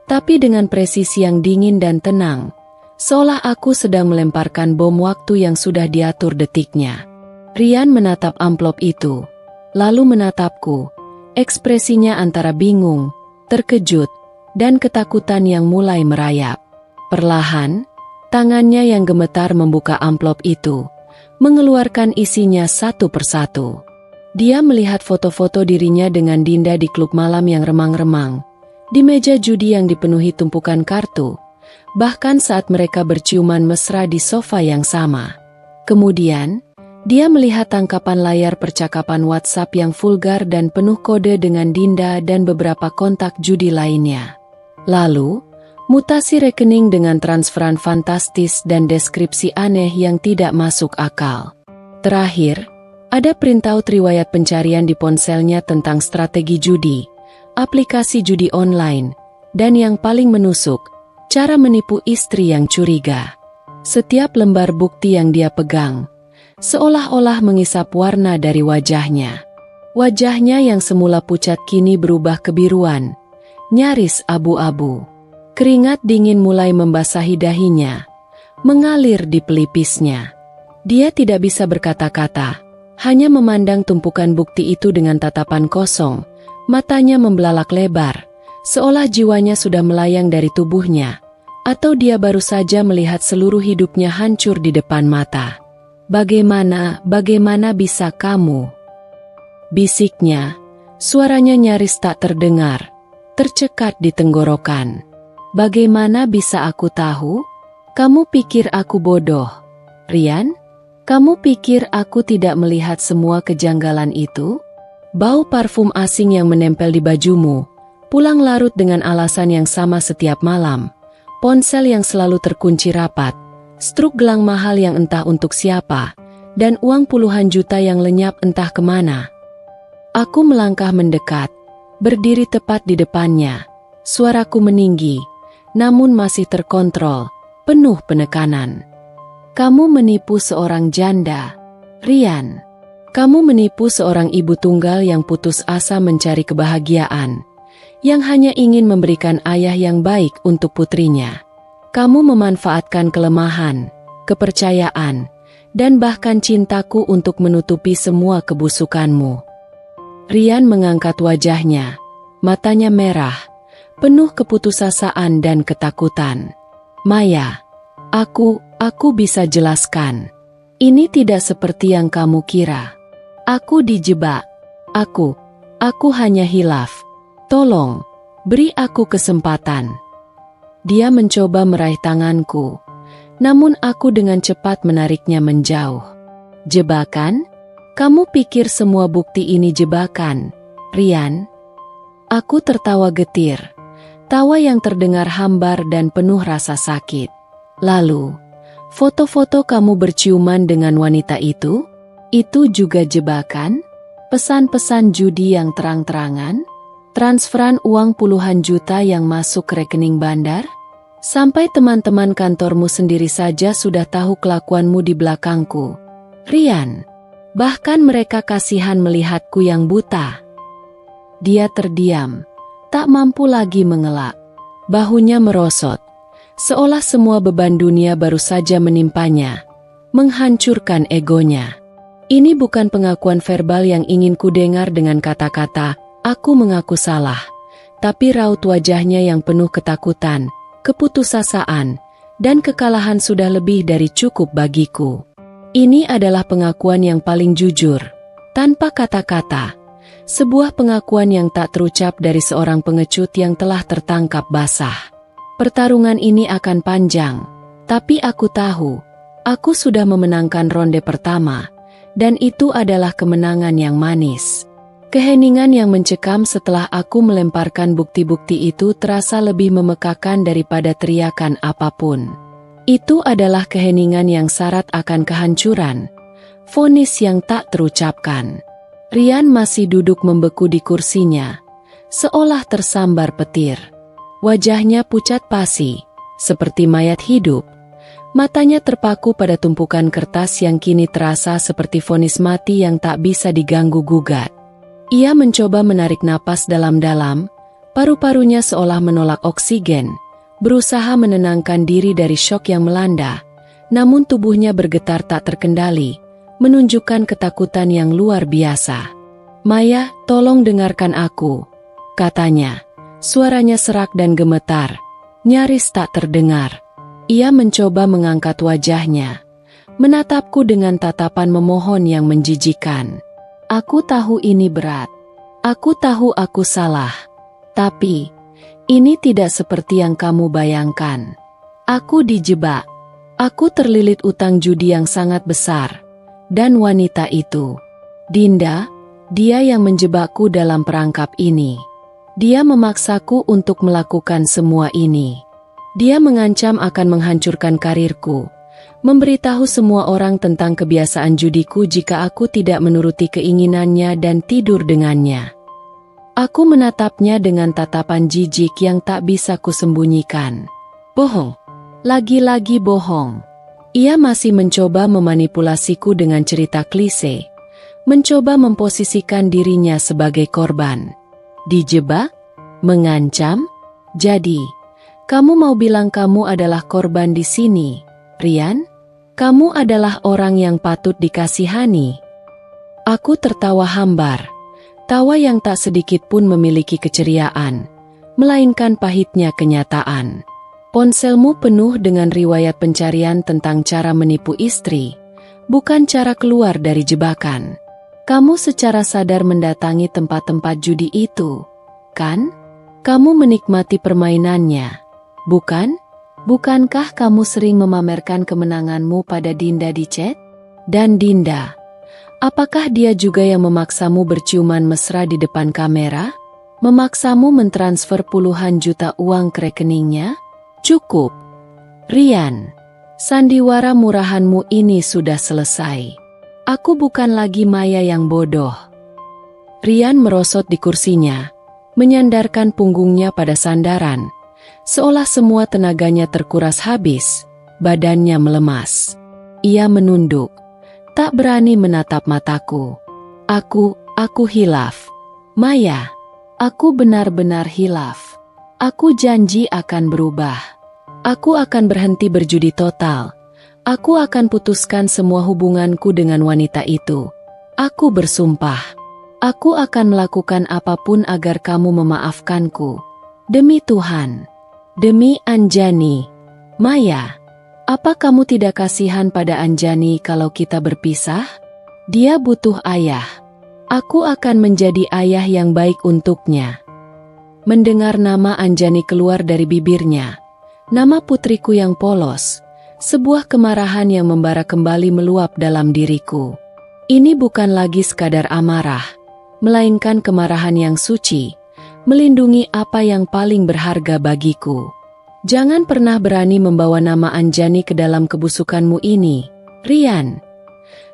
tapi dengan presisi yang dingin dan tenang, seolah aku sedang melemparkan bom waktu yang sudah diatur detiknya. Ryan menatap amplop itu, lalu menatapku, ekspresinya antara bingung, terkejut, dan ketakutan yang mulai merayap. Perlahan, tangannya yang gemetar membuka amplop itu, mengeluarkan isinya satu persatu. Dia melihat foto-foto dirinya dengan Dinda di klub malam yang remang-remang, di meja judi yang dipenuhi tumpukan kartu, bahkan saat mereka berciuman mesra di sofa yang sama. Kemudian, dia melihat tangkapan layar percakapan WhatsApp yang vulgar dan penuh kode dengan Dinda dan beberapa kontak judi lainnya. Lalu, mutasi rekening dengan transferan fantastis dan deskripsi aneh yang tidak masuk akal. Terakhir, ada printout riwayat pencarian di ponselnya tentang strategi judi, aplikasi judi online, dan yang paling menusuk, cara menipu istri yang curiga. Setiap lembar bukti yang dia pegang, seolah-olah mengisap warna dari wajahnya. Wajahnya yang semula pucat kini berubah kebiruan, nyaris abu-abu. Keringat dingin mulai membasahi dahinya, mengalir di pelipisnya. Dia tidak bisa berkata-kata, hanya memandang tumpukan bukti itu dengan tatapan kosong. Matanya membelalak lebar, seolah jiwanya sudah melayang dari tubuhnya, atau dia baru saja melihat seluruh hidupnya hancur di depan mata. Bagaimana bisa kamu? Bisiknya, suaranya nyaris tak terdengar, tercekat di tenggorokan. Bagaimana bisa aku tahu? Kamu pikir aku bodoh, Rian? Kamu pikir aku tidak melihat semua kejanggalan itu? Bau parfum asing yang menempel di bajumu, pulang larut dengan alasan yang sama setiap malam, ponsel yang selalu terkunci rapat, struk gelang mahal yang entah untuk siapa, dan uang puluhan juta yang lenyap entah kemana. Aku melangkah mendekat, berdiri tepat di depannya. Suaraku meninggi, namun masih terkontrol, penuh penekanan. Kamu menipu seorang janda, Rian. Kamu menipu seorang ibu tunggal yang putus asa mencari kebahagiaan, yang hanya ingin memberikan ayah yang baik untuk putrinya. Kamu memanfaatkan kelemahan, kepercayaan, dan bahkan cintaku untuk menutupi semua kebusukanmu. Rian mengangkat wajahnya, matanya merah, penuh keputusasaan dan ketakutan. Maya, aku bisa jelaskan. Ini tidak seperti yang kamu kira. Aku dijebak. Aku hanya hilaf. Tolong, beri aku kesempatan. Dia mencoba meraih tanganku, namun aku dengan cepat menariknya menjauh. Jebakan? Kamu pikir semua bukti ini jebakan, Rian? Aku tertawa getir, tawa yang terdengar hambar dan penuh rasa sakit. Lalu, foto-foto kamu berciuman dengan wanita itu juga jebakan? Pesan-pesan judi yang terang-terangan? Transferan uang puluhan juta yang masuk ke rekening bandar? Sampai teman-teman kantormu sendiri saja sudah tahu kelakuanmu di belakangku, Rian. Bahkan mereka kasihan melihatku yang buta. Dia terdiam, tak mampu lagi mengelak. Bahunya merosot, seolah semua beban dunia baru saja menimpanya, menghancurkan egonya. Ini bukan pengakuan verbal yang ingin ku dengar dengan kata-kata, aku mengaku salah. Tapi raut wajahnya yang penuh ketakutan, keputusasaan, dan kekalahan sudah lebih dari cukup bagiku. Ini adalah pengakuan yang paling jujur, tanpa kata-kata. Sebuah pengakuan yang tak terucap dari seorang pengecut yang telah tertangkap basah. Pertarungan ini akan panjang, tapi aku tahu, aku sudah memenangkan ronde pertama. Dan itu adalah kemenangan yang manis. Keheningan yang mencekam setelah aku melemparkan bukti-bukti itu terasa lebih memekakan daripada teriakan apapun. Itu adalah keheningan yang syarat akan kehancuran. Vonis yang tak terucapkan. Rian masih duduk membeku di kursinya, seolah tersambar petir. Wajahnya pucat pasi, seperti mayat hidup. Matanya terpaku pada tumpukan kertas yang kini terasa seperti vonis mati yang tak bisa diganggu-gugat. Ia mencoba menarik napas dalam-dalam, paru-parunya seolah menolak oksigen, berusaha menenangkan diri dari syok yang melanda, namun tubuhnya bergetar tak terkendali, menunjukkan ketakutan yang luar biasa. Maya, tolong dengarkan aku, katanya. Suaranya serak dan gemetar, nyaris tak terdengar. Ia mencoba mengangkat wajahnya, menatapku dengan tatapan memohon yang menjijikan. Aku tahu ini berat. Aku tahu aku salah. Tapi, ini tidak seperti yang kamu bayangkan. Aku dijebak. Aku terlilit utang judi yang sangat besar. Dan wanita itu, Dinda, dia yang menjebakku dalam perangkap ini. Dia memaksaku untuk melakukan semua ini. Dia mengancam akan menghancurkan karirku, memberitahu semua orang tentang kebiasaan judiku jika aku tidak menuruti keinginannya dan tidur dengannya. Aku menatapnya dengan tatapan jijik yang tak bisa kusembunyikan. Bohong. Lagi-lagi bohong. Ia masih mencoba memanipulasiku dengan cerita klise, mencoba memposisikan dirinya sebagai korban. Dijebak? Mengancam? Jadi, kamu mau bilang kamu adalah korban di sini, Rian? Kamu adalah orang yang patut dikasihani. Aku tertawa hambar, tawa yang tak sedikit pun memiliki keceriaan, melainkan pahitnya kenyataan. Ponselmu penuh dengan riwayat pencarian tentang cara menipu istri, bukan cara keluar dari jebakan. Kamu secara sadar mendatangi tempat-tempat judi itu, kan? Kamu menikmati permainannya, bukan? Bukankah kamu sering memamerkan kemenanganmu pada Dinda di chat? Dan Dinda, apakah dia juga yang memaksamu berciuman mesra di depan kamera? Memaksamu mentransfer puluhan juta uang ke rekeningnya? Cukup, Rian. Sandiwara murahanmu ini sudah selesai. Aku bukan lagi Maya yang bodoh. Rian merosot di kursinya, menyandarkan punggungnya pada sandaran, seolah semua tenaganya terkuras habis, badannya melemas. Ia menunduk, tak berani menatap mataku. Aku hilaf. Maya, aku benar-benar hilaf. Aku janji akan berubah. Aku akan berhenti berjudi total. Aku akan putuskan semua hubunganku dengan wanita itu. Aku bersumpah. Aku akan melakukan apapun agar kamu memaafkanku. Demi Tuhan. Demi Anjani. Maya, apa kamu tidak kasihan pada Anjani kalau kita berpisah? Dia butuh ayah. Aku akan menjadi ayah yang baik untuknya. Mendengar nama Anjani keluar dari bibirnya, nama putriku yang polos, sebuah kemarahan yang membara kembali meluap dalam diriku. Ini bukan lagi sekadar amarah, melainkan kemarahan yang suci, melindungi apa yang paling berharga bagiku. Jangan pernah berani membawa nama Anjani ke dalam kebusukanmu ini, Rian.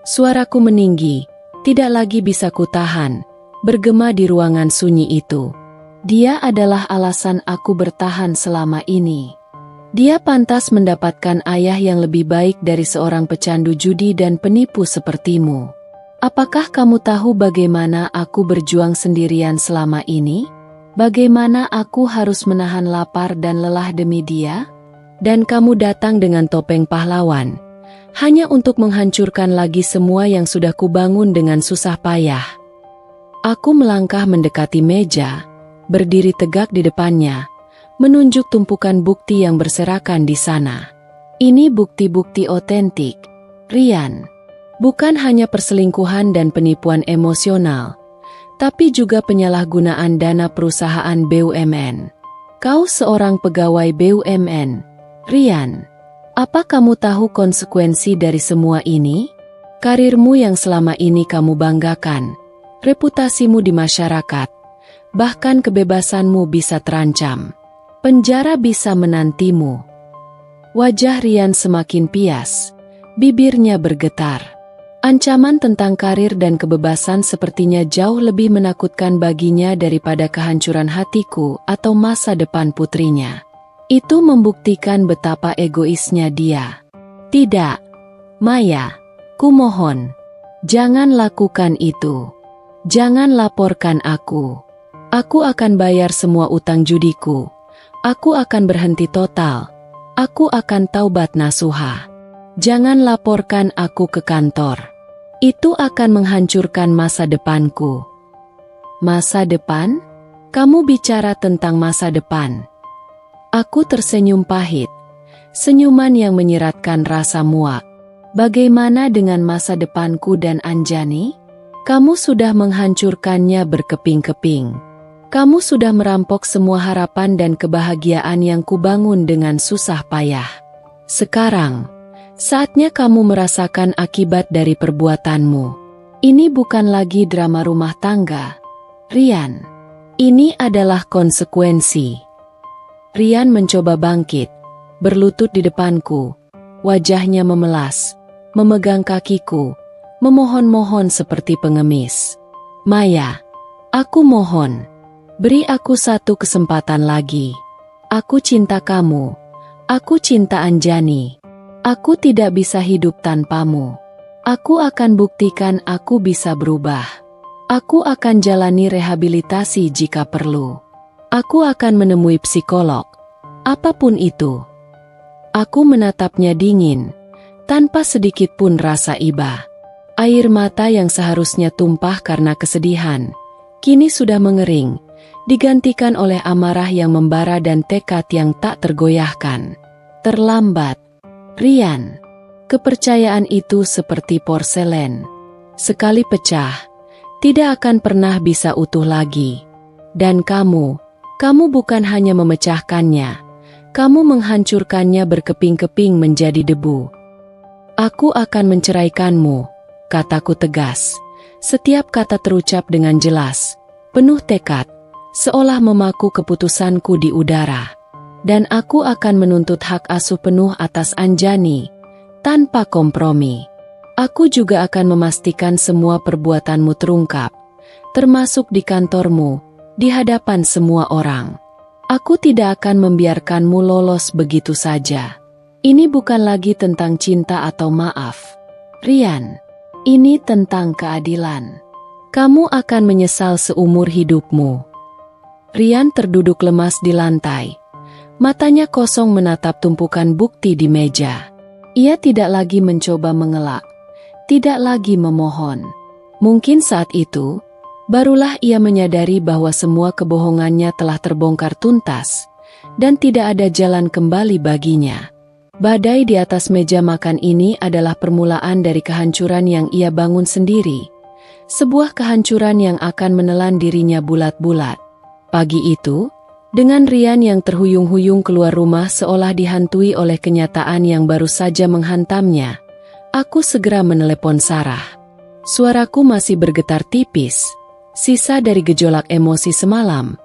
Suaraku meninggi, tidak lagi bisa kutahan, bergema di ruangan sunyi itu. Dia adalah alasan aku bertahan selama ini. Dia pantas mendapatkan ayah yang lebih baik dari seorang pecandu judi dan penipu sepertimu. Apakah kamu tahu bagaimana aku berjuang sendirian selama ini? Bagaimana aku harus menahan lapar dan lelah demi dia? Dan kamu datang dengan topeng pahlawan, hanya untuk menghancurkan lagi semua yang sudah kubangun dengan susah payah. Aku melangkah mendekati meja, berdiri tegak di depannya, menunjuk tumpukan bukti yang berserakan di sana. Ini bukti-bukti otentik, Rian. Bukan hanya perselingkuhan dan penipuan emosional, tapi juga penyalahgunaan dana perusahaan BUMN. Kau seorang pegawai BUMN, Rian. Apa kamu tahu konsekuensi dari semua ini? Karirmu yang selama ini kamu banggakan, reputasimu di masyarakat, bahkan kebebasanmu bisa terancam. Penjara bisa menantimu. Wajah Rian semakin pias, bibirnya bergetar. Ancaman tentang karir dan kebebasan sepertinya jauh lebih menakutkan baginya daripada kehancuran hatiku atau masa depan putrinya. Itu membuktikan betapa egoisnya dia. Tidak, Maya, kumohon, jangan lakukan itu. Jangan laporkan aku. Aku akan bayar semua utang judiku. Aku akan berhenti total. Aku akan taubat nasuha. Jangan laporkan aku ke kantor. Itu akan menghancurkan masa depanku. Masa depan? Kamu bicara tentang masa depan. Aku tersenyum pahit. Senyuman yang menyeratkan rasa muak. Bagaimana dengan masa depanku dan Anjani? Kamu sudah menghancurkannya berkeping-keping. Kamu sudah merampok semua harapan dan kebahagiaan yang kubangun dengan susah payah. Sekarang, saatnya kamu merasakan akibat dari perbuatanmu. Ini bukan lagi drama rumah tangga, Rian. Ini adalah konsekuensi. Rian mencoba bangkit, berlutut di depanku, wajahnya memelas, memegang kakiku, memohon-mohon seperti pengemis. Maya, aku mohon, beri aku satu kesempatan lagi. Aku cinta kamu, aku cinta Anjani. Aku tidak bisa hidup tanpamu. Aku akan buktikan aku bisa berubah. Aku akan jalani rehabilitasi jika perlu. Aku akan menemui psikolog. Apapun itu. Aku menatapnya dingin, tanpa sedikit pun rasa iba. Air mata yang seharusnya tumpah karena kesedihan, kini sudah mengering, digantikan oleh amarah yang membara dan tekad yang tak tergoyahkan. Terlambat. Rian. Kepercayaan itu seperti porselen. Sekali pecah, tidak akan pernah bisa utuh lagi. Dan kamu bukan hanya memecahkannya, kamu menghancurkannya berkeping-keping menjadi debu. Aku akan menceraikanmu, kataku tegas. Setiap kata terucap dengan jelas, penuh tekad, seolah memaku keputusanku di udara. Dan aku akan menuntut hak asuh penuh atas Anjani, tanpa kompromi. Aku juga akan memastikan semua perbuatanmu terungkap, termasuk di kantormu, di hadapan semua orang. Aku tidak akan membiarkanmu lolos begitu saja. Ini bukan lagi tentang cinta atau maaf, Rian. Ini tentang keadilan. Kamu akan menyesal seumur hidupmu. Rian terduduk lemas di lantai. Matanya kosong menatap tumpukan bukti di meja. Ia tidak lagi mencoba mengelak, tidak lagi memohon. Mungkin saat itu, barulah ia menyadari bahwa semua kebohongannya telah terbongkar tuntas, dan tidak ada jalan kembali baginya. Badai di atas meja makan ini adalah permulaan dari kehancuran yang ia bangun sendiri. Sebuah kehancuran yang akan menelan dirinya bulat-bulat. Pagi itu, dengan Rian yang terhuyung-huyung keluar rumah seolah dihantui oleh kenyataan yang baru saja menghantamnya, aku segera menelepon Sarah. Suaraku masih bergetar tipis, sisa dari gejolak emosi semalam.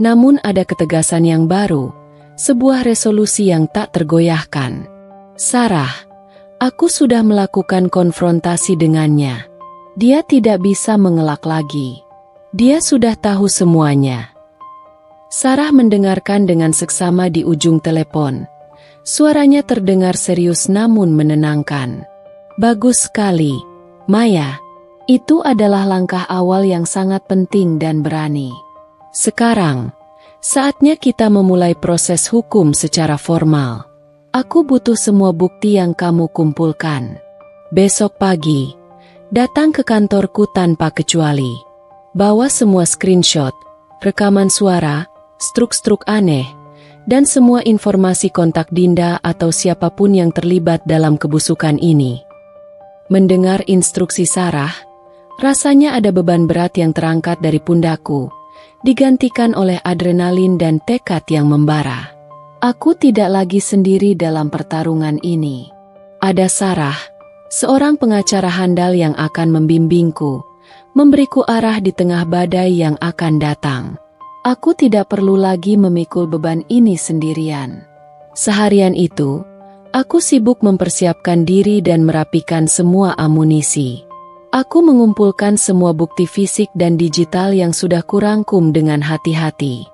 Namun ada ketegasan yang baru, sebuah resolusi yang tak tergoyahkan. Sarah, aku sudah melakukan konfrontasi dengannya. Dia tidak bisa mengelak lagi. Dia sudah tahu semuanya. Sarah mendengarkan dengan seksama di ujung telepon. Suaranya terdengar serius namun menenangkan. Bagus sekali, Maya. Itu adalah langkah awal yang sangat penting dan berani. Sekarang, saatnya kita memulai proses hukum secara formal. Aku butuh semua bukti yang kamu kumpulkan. Besok pagi, datang ke kantorku tanpa kecuali. Bawa semua screenshot, rekaman suara, struk-struk aneh, dan semua informasi kontak Dinda atau siapapun yang terlibat dalam kebusukan ini. Mendengar instruksi Sarah, rasanya ada beban berat yang terangkat dari pundakku, digantikan oleh adrenalin dan tekad yang membara. Aku tidak lagi sendiri dalam pertarungan ini. Ada Sarah, seorang pengacara handal yang akan membimbingku, memberiku arah di tengah badai yang akan datang. Aku tidak perlu lagi memikul beban ini sendirian. Seharian itu, aku sibuk mempersiapkan diri dan merapikan semua amunisi. Aku mengumpulkan semua bukti fisik dan digital yang sudah kurangkum dengan hati-hati.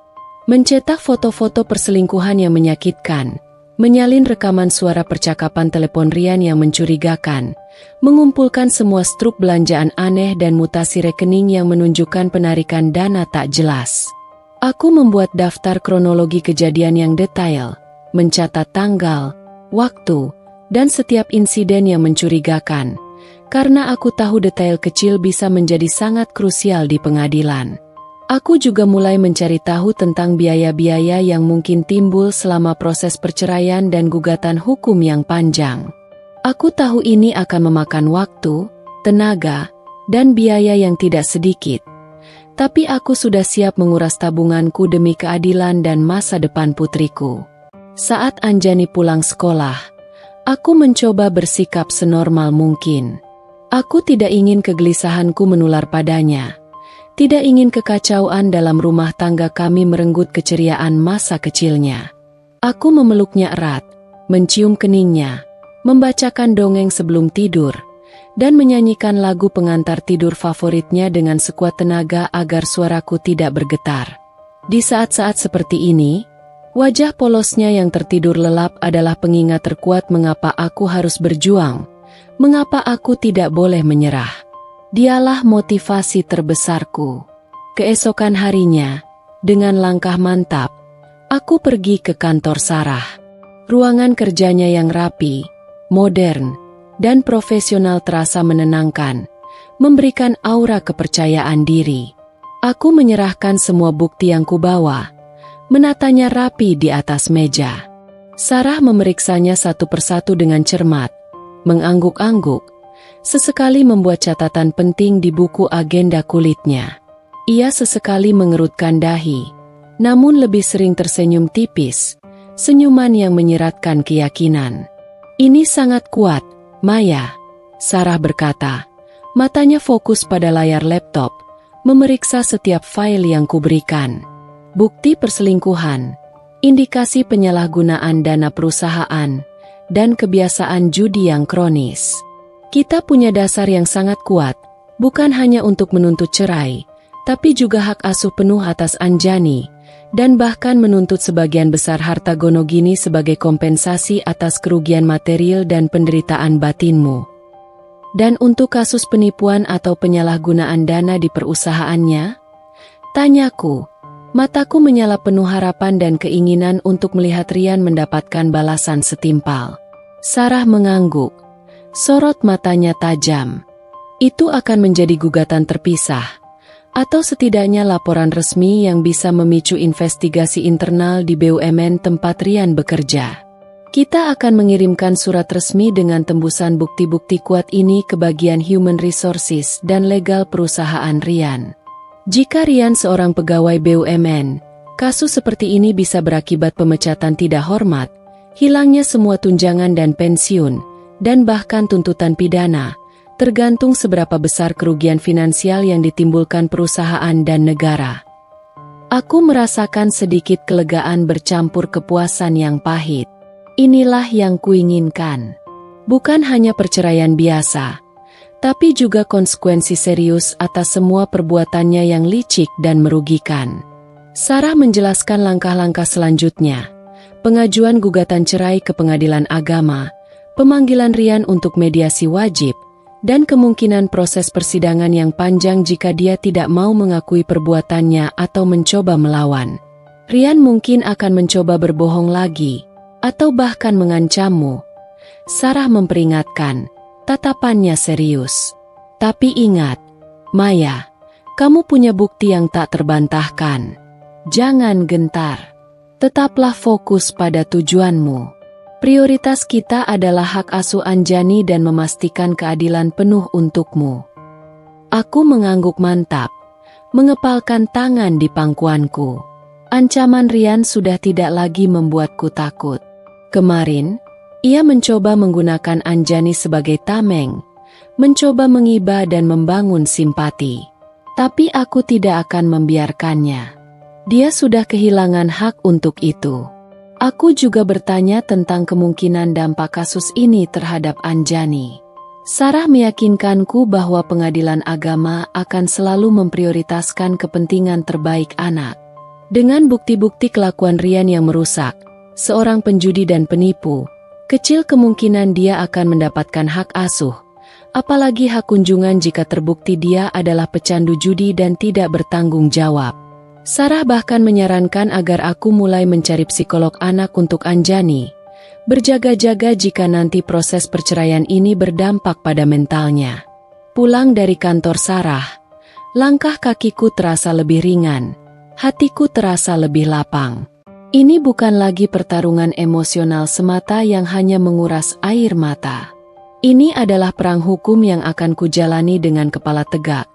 Mencetak foto-foto perselingkuhan yang menyakitkan, menyalin rekaman suara percakapan telepon Rian yang mencurigakan, mengumpulkan semua struk belanjaan aneh dan mutasi rekening yang menunjukkan penarikan dana tak jelas. Aku membuat daftar kronologi kejadian yang detail, mencatat tanggal, waktu, dan setiap insiden yang mencurigakan, karena aku tahu detail kecil bisa menjadi sangat krusial di pengadilan. Aku juga mulai mencari tahu tentang biaya-biaya yang mungkin timbul selama proses perceraian dan gugatan hukum yang panjang. Aku tahu ini akan memakan waktu, tenaga, dan biaya yang tidak sedikit. Tapi aku sudah siap menguras tabunganku demi keadilan dan masa depan putriku. Saat Anjani pulang sekolah, aku mencoba bersikap senormal mungkin. Aku tidak ingin kegelisahanku menular padanya. Tidak ingin kekacauan dalam rumah tangga kami merenggut keceriaan masa kecilnya. Aku memeluknya erat, mencium keningnya, membacakan dongeng sebelum tidur, dan menyanyikan lagu pengantar tidur favoritnya dengan sekuat tenaga agar suaraku tidak bergetar. Di saat-saat seperti ini, Wajah polosnya yang tertidur lelap adalah pengingat terkuat mengapa aku harus berjuang, mengapa aku tidak boleh menyerah. Dialah motivasi terbesarku. Keesokan harinya, dengan langkah mantap, aku pergi ke kantor Sarah. Ruangan kerjanya yang rapi, modern, dan profesional terasa menenangkan, memberikan aura kepercayaan diri. Aku menyerahkan semua bukti yang kubawa, menatanya rapi di atas meja. Sarah memeriksanya satu persatu dengan cermat, mengangguk-angguk, sesekali membuat catatan penting di buku agenda kulitnya. Ia sesekali mengerutkan dahi, namun lebih sering tersenyum tipis, senyuman yang menyiratkan keyakinan. "Ini sangat kuat, Maya," Sarah berkata. Matanya fokus pada layar laptop, memeriksa setiap file yang kuberikan. Bukti perselingkuhan, indikasi penyalahgunaan dana perusahaan, dan kebiasaan judi yang kronis. Kita punya dasar yang sangat kuat, bukan hanya untuk menuntut cerai, tapi juga hak asuh penuh atas Anjani, dan bahkan menuntut sebagian besar harta Gonogini sebagai kompensasi atas kerugian material dan penderitaan batinmu. Dan untuk kasus penipuan atau penyalahgunaan dana di perusahaannya? Tanyaku. Mataku menyala penuh harapan dan keinginan untuk melihat Rian mendapatkan balasan setimpal. Sarah mengangguk. Sorot matanya tajam. Itu akan menjadi gugatan terpisah, atau setidaknya laporan resmi yang bisa memicu investigasi internal di BUMN tempat Rian bekerja. Kita akan mengirimkan surat resmi dengan tembusan bukti-bukti kuat ini ke bagian Human Resources dan Legal perusahaan Rian. Jika Rian seorang pegawai BUMN, kasus seperti ini bisa berakibat pemecatan tidak hormat, hilangnya semua tunjangan dan pensiun, dan bahkan tuntutan pidana, tergantung seberapa besar kerugian finansial yang ditimbulkan perusahaan dan negara. Aku merasakan sedikit kelegaan bercampur kepuasan yang pahit. Inilah yang kuinginkan. Bukan hanya perceraian biasa, tapi juga konsekuensi serius atas semua perbuatannya yang licik dan merugikan. Sarah menjelaskan langkah-langkah selanjutnya. Pengajuan gugatan cerai ke pengadilan agama, pemanggilan Rian untuk mediasi wajib, dan kemungkinan proses persidangan yang panjang jika dia tidak mau mengakui perbuatannya atau mencoba melawan. Rian mungkin akan mencoba berbohong lagi, atau bahkan mengancammu. Sarah memperingatkan. Tatapannya serius. Tapi ingat, Maya, kamu punya bukti yang tak terbantahkan. Jangan gentar. Tetaplah fokus pada tujuanmu. Prioritas kita adalah hak asuh Anjani dan memastikan keadilan penuh untukmu. Aku mengangguk mantap, mengepalkan tangan di pangkuanku. Ancaman Rian sudah tidak lagi membuatku takut. Kemarin, ia mencoba menggunakan Anjani sebagai tameng, mencoba mengiba dan membangun simpati. Tapi aku tidak akan membiarkannya. Dia sudah kehilangan hak untuk itu. Aku juga bertanya tentang kemungkinan dampak kasus ini terhadap Anjani. Sarah meyakinkanku bahwa pengadilan agama akan selalu memprioritaskan kepentingan terbaik anak. Dengan bukti-bukti kelakuan Rian yang merusak, seorang penjudi dan penipu, kecil kemungkinan dia akan mendapatkan hak asuh, apalagi hak kunjungan jika terbukti dia adalah pecandu judi dan tidak bertanggung jawab. Sarah bahkan menyarankan agar aku mulai mencari psikolog anak untuk Anjani, berjaga-jaga jika nanti proses perceraian ini berdampak pada mentalnya. Pulang dari kantor Sarah, langkah kakiku terasa lebih ringan, hatiku terasa lebih lapang. Ini bukan lagi pertarungan emosional semata yang hanya menguras air mata. Ini adalah perang hukum yang akan kujalani dengan kepala tegak,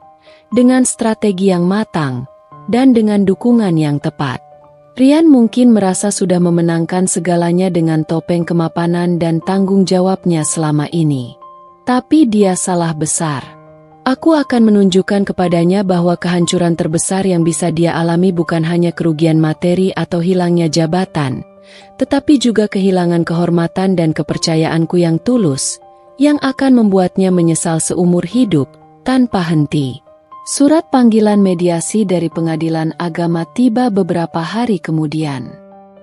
dengan strategi yang matang, dan dengan dukungan yang tepat. Rian mungkin merasa sudah memenangkan segalanya dengan topeng kemapanan dan tanggung jawabnya selama ini. Tapi dia salah besar. Aku akan menunjukkan kepadanya bahwa kehancuran terbesar yang bisa dia alami bukan hanya kerugian materi atau hilangnya jabatan, tetapi juga kehilangan kehormatan dan kepercayaanku yang tulus, yang akan membuatnya menyesal seumur hidup, tanpa henti. Surat panggilan mediasi dari pengadilan agama tiba beberapa hari kemudian.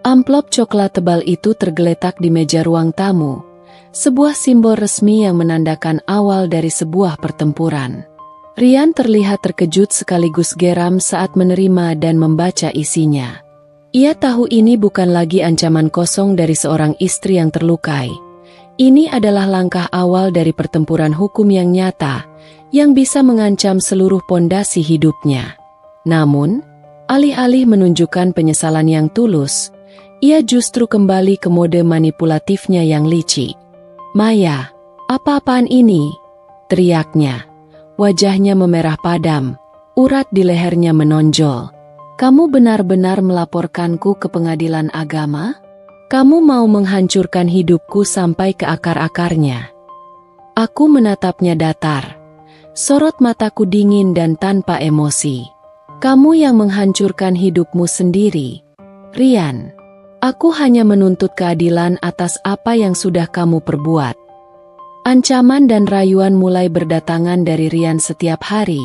Amplop coklat tebal itu tergeletak di meja ruang tamu, sebuah simbol resmi yang menandakan awal dari sebuah pertempuran. Rian terlihat terkejut sekaligus geram saat menerima dan membaca isinya. Ia tahu ini bukan lagi ancaman kosong dari seorang istri yang terlukai. Ini adalah langkah awal dari pertempuran hukum yang nyata, yang bisa mengancam seluruh pondasi hidupnya. Namun, alih-alih menunjukkan penyesalan yang tulus, ia justru kembali ke mode manipulatifnya yang licik. "Maya, apa-apaan ini?" teriaknya. Wajahnya memerah padam, urat di lehernya menonjol. "Kamu benar-benar melaporkanku ke pengadilan agama? Kamu mau menghancurkan hidupku sampai ke akar-akarnya." Aku menatapnya datar. Sorot mataku dingin dan tanpa emosi. "Kamu yang menghancurkan hidupmu sendiri, Rian. Aku hanya menuntut keadilan atas apa yang sudah kamu perbuat." Ancaman dan rayuan mulai berdatangan dari Rian setiap hari,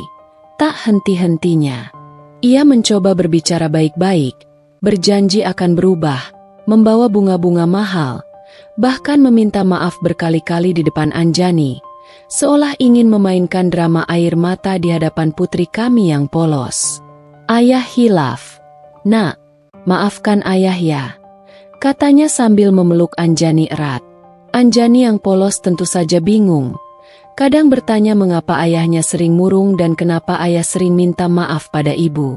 tak henti-hentinya. Ia mencoba berbicara baik-baik, berjanji akan berubah, membawa bunga-bunga mahal, bahkan meminta maaf berkali-kali di depan Anjani, seolah ingin memainkan drama air mata di hadapan putri kami yang polos. "Ayah hilaf. Nak, maafkan ayah ya," katanya sambil memeluk Anjani erat. Anjani yang polos tentu saja bingung. Kadang bertanya mengapa ayahnya sering murung dan kenapa ayah sering minta maaf pada ibu.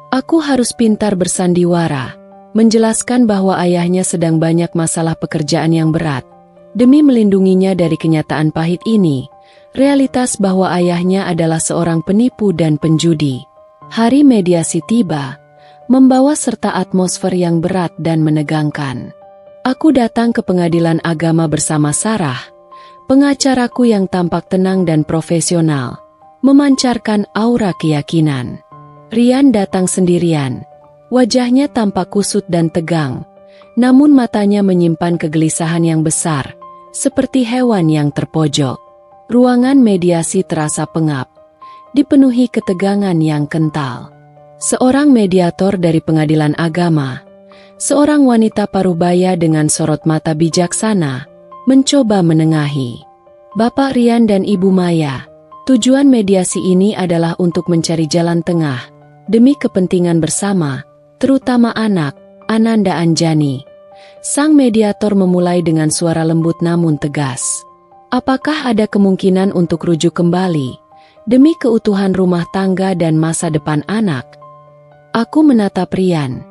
Aku harus pintar bersandiwara, menjelaskan bahwa ayahnya sedang banyak masalah pekerjaan yang berat. Demi melindunginya dari kenyataan pahit ini, realitas bahwa ayahnya adalah seorang penipu dan penjudi. Hari mediasi tiba, membawa serta atmosfer yang berat dan menegangkan. Aku datang ke pengadilan agama bersama Sarah, pengacaraku yang tampak tenang dan profesional, memancarkan aura keyakinan. Rian datang sendirian, wajahnya tampak kusut dan tegang, namun matanya menyimpan kegelisahan yang besar, seperti hewan yang terpojok. Ruangan mediasi terasa pengap, dipenuhi ketegangan yang kental. Seorang mediator dari pengadilan agama, seorang wanita parubaya dengan sorot mata bijaksana, mencoba menengahi. "Bapak Rian dan Ibu Maya, tujuan mediasi ini adalah untuk mencari jalan tengah, demi kepentingan bersama, terutama anak, Ananda Anjani." Sang mediator memulai dengan suara lembut namun tegas. "Apakah ada kemungkinan untuk rujuk kembali, demi keutuhan rumah tangga dan masa depan anak?" Aku menatap Rian,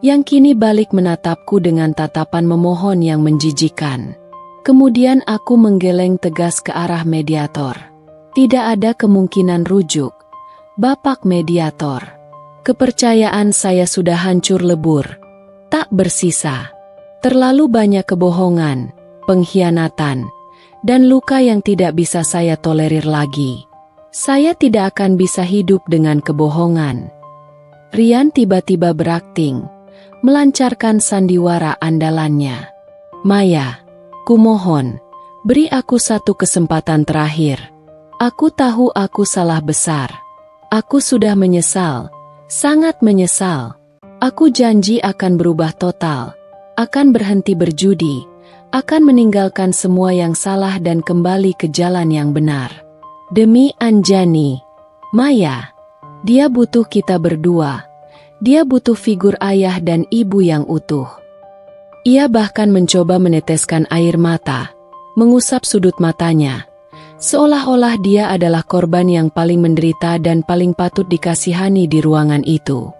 yang kini balik menatapku dengan tatapan memohon yang menjijikan. Kemudian aku menggeleng tegas ke arah mediator. "Tidak ada kemungkinan rujuk, Bapak Mediator. Kepercayaan saya sudah hancur lebur, tak bersisa. Terlalu banyak kebohongan, pengkhianatan, dan luka yang tidak bisa saya tolerir lagi. Saya tidak akan bisa hidup dengan kebohongan." Rian tiba-tiba berakting, melancarkan sandiwara andalannya. "Maya, kumohon, beri aku satu kesempatan terakhir. Aku tahu aku salah besar. Aku sudah menyesal, sangat menyesal. Aku janji akan berubah total, akan berhenti berjudi, akan meninggalkan semua yang salah dan kembali ke jalan yang benar. Demi Anjani, Maya, dia butuh kita berdua. Dia butuh figur ayah dan ibu yang utuh." Ia bahkan mencoba meneteskan air mata, mengusap sudut matanya, seolah-olah dia adalah korban yang paling menderita dan paling patut dikasihani di ruangan itu.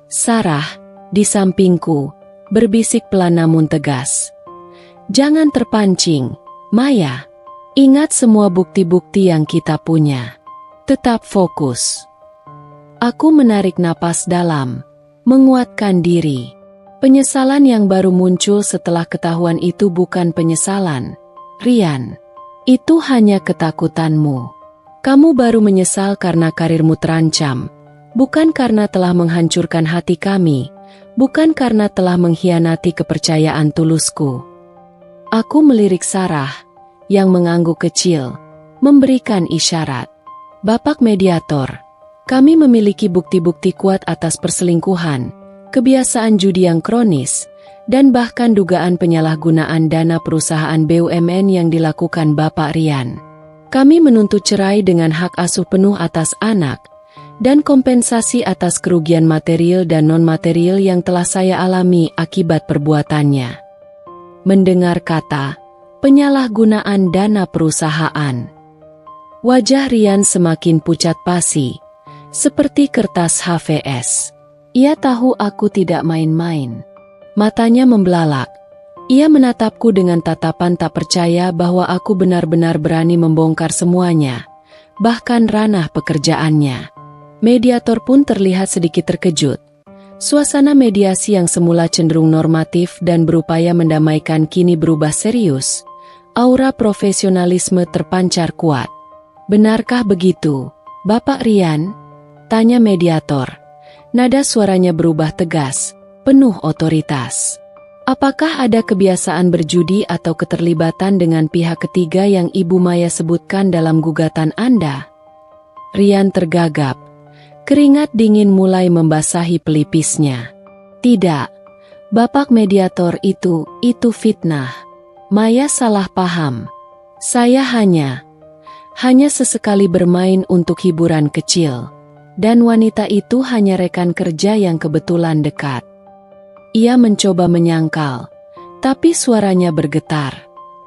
Sarah, di sampingku, berbisik pelan namun tegas. "Jangan terpancing, Maya. Ingat semua bukti-bukti yang kita punya. Tetap fokus." Aku menarik napas dalam, menguatkan diri. Penyesalan yang baru muncul setelah ketahuan itu bukan penyesalan, Rian. Itu hanya ketakutanmu. Kamu baru menyesal karena karirmu terancam, bukan karena telah menghancurkan hati kami, bukan karena telah mengkhianati kepercayaan tulusku. Aku melirik Sarah, yang mengangguk kecil, memberikan isyarat. "Bapak Mediator, kami memiliki bukti-bukti kuat atas perselingkuhan, kebiasaan judi yang kronis, dan bahkan dugaan penyalahgunaan dana perusahaan BUMN yang dilakukan Bapak Rian. Kami menuntut cerai dengan hak asuh penuh atas anak, dan kompensasi atas kerugian material dan non-material yang telah saya alami akibat perbuatannya. Mendengar kata penyalahgunaan dana perusahaan, wajah Rian semakin pucat pasi, seperti kertas HVS. Ia tahu aku tidak main-main. Matanya membelalak. Ia menatapku dengan tatapan tak percaya bahwa aku benar-benar berani membongkar semuanya, bahkan ranah pekerjaannya. Mediator pun terlihat sedikit terkejut. Suasana mediasi yang semula cenderung normatif dan berupaya mendamaikan kini berubah serius. Aura profesionalisme terpancar kuat. "Benarkah begitu, Bapak Rian?" tanya mediator. Nada suaranya berubah tegas, penuh otoritas. "Apakah ada kebiasaan berjudi atau keterlibatan dengan pihak ketiga yang Ibu Maya sebutkan dalam gugatan Anda?" Rian tergagap. Keringat dingin mulai membasahi pelipisnya. "Tidak, Bapak mediator, itu fitnah. Maya salah paham. Saya hanya sesekali bermain untuk hiburan kecil. Dan wanita itu hanya rekan kerja yang kebetulan dekat." Ia mencoba menyangkal, tapi suaranya bergetar.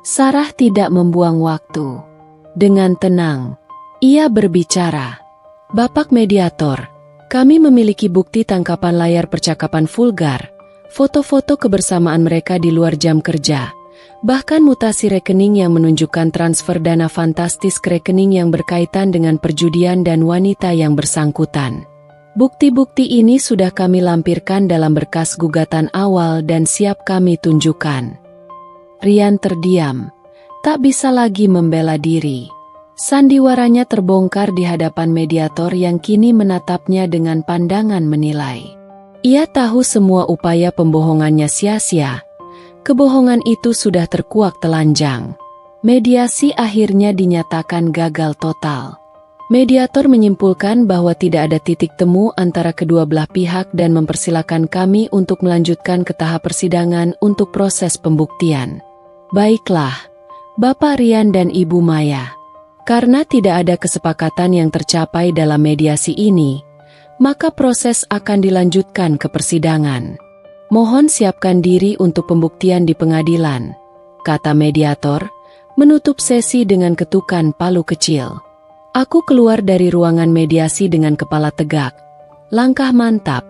Sarah tidak membuang waktu. Dengan tenang, ia berbicara. "Bapak mediator, kami memiliki bukti tangkapan layar percakapan vulgar, foto-foto kebersamaan mereka di luar jam kerja, bahkan mutasi rekening yang menunjukkan transfer dana fantastis ke rekening yang berkaitan dengan perjudian dan wanita yang bersangkutan. Bukti-bukti ini sudah kami lampirkan dalam berkas gugatan awal dan siap kami tunjukkan." Rian terdiam, tak bisa lagi membela diri. Sandiwaranya terbongkar di hadapan mediator yang kini menatapnya dengan pandangan menilai. Ia tahu semua upaya pembohongannya sia-sia. Kebohongan itu sudah terkuak telanjang. Mediasi akhirnya dinyatakan gagal total. Mediator menyimpulkan bahwa tidak ada titik temu antara kedua belah pihak dan mempersilakan kami untuk melanjutkan ke tahap persidangan untuk proses pembuktian. "Baiklah, Bapak Rian dan Ibu Maya. Karena tidak ada kesepakatan yang tercapai dalam mediasi ini, maka proses akan dilanjutkan ke persidangan. Mohon siapkan diri untuk pembuktian di pengadilan," kata mediator, menutup sesi dengan ketukan palu kecil. Aku keluar dari ruangan mediasi dengan kepala tegak, langkah mantap,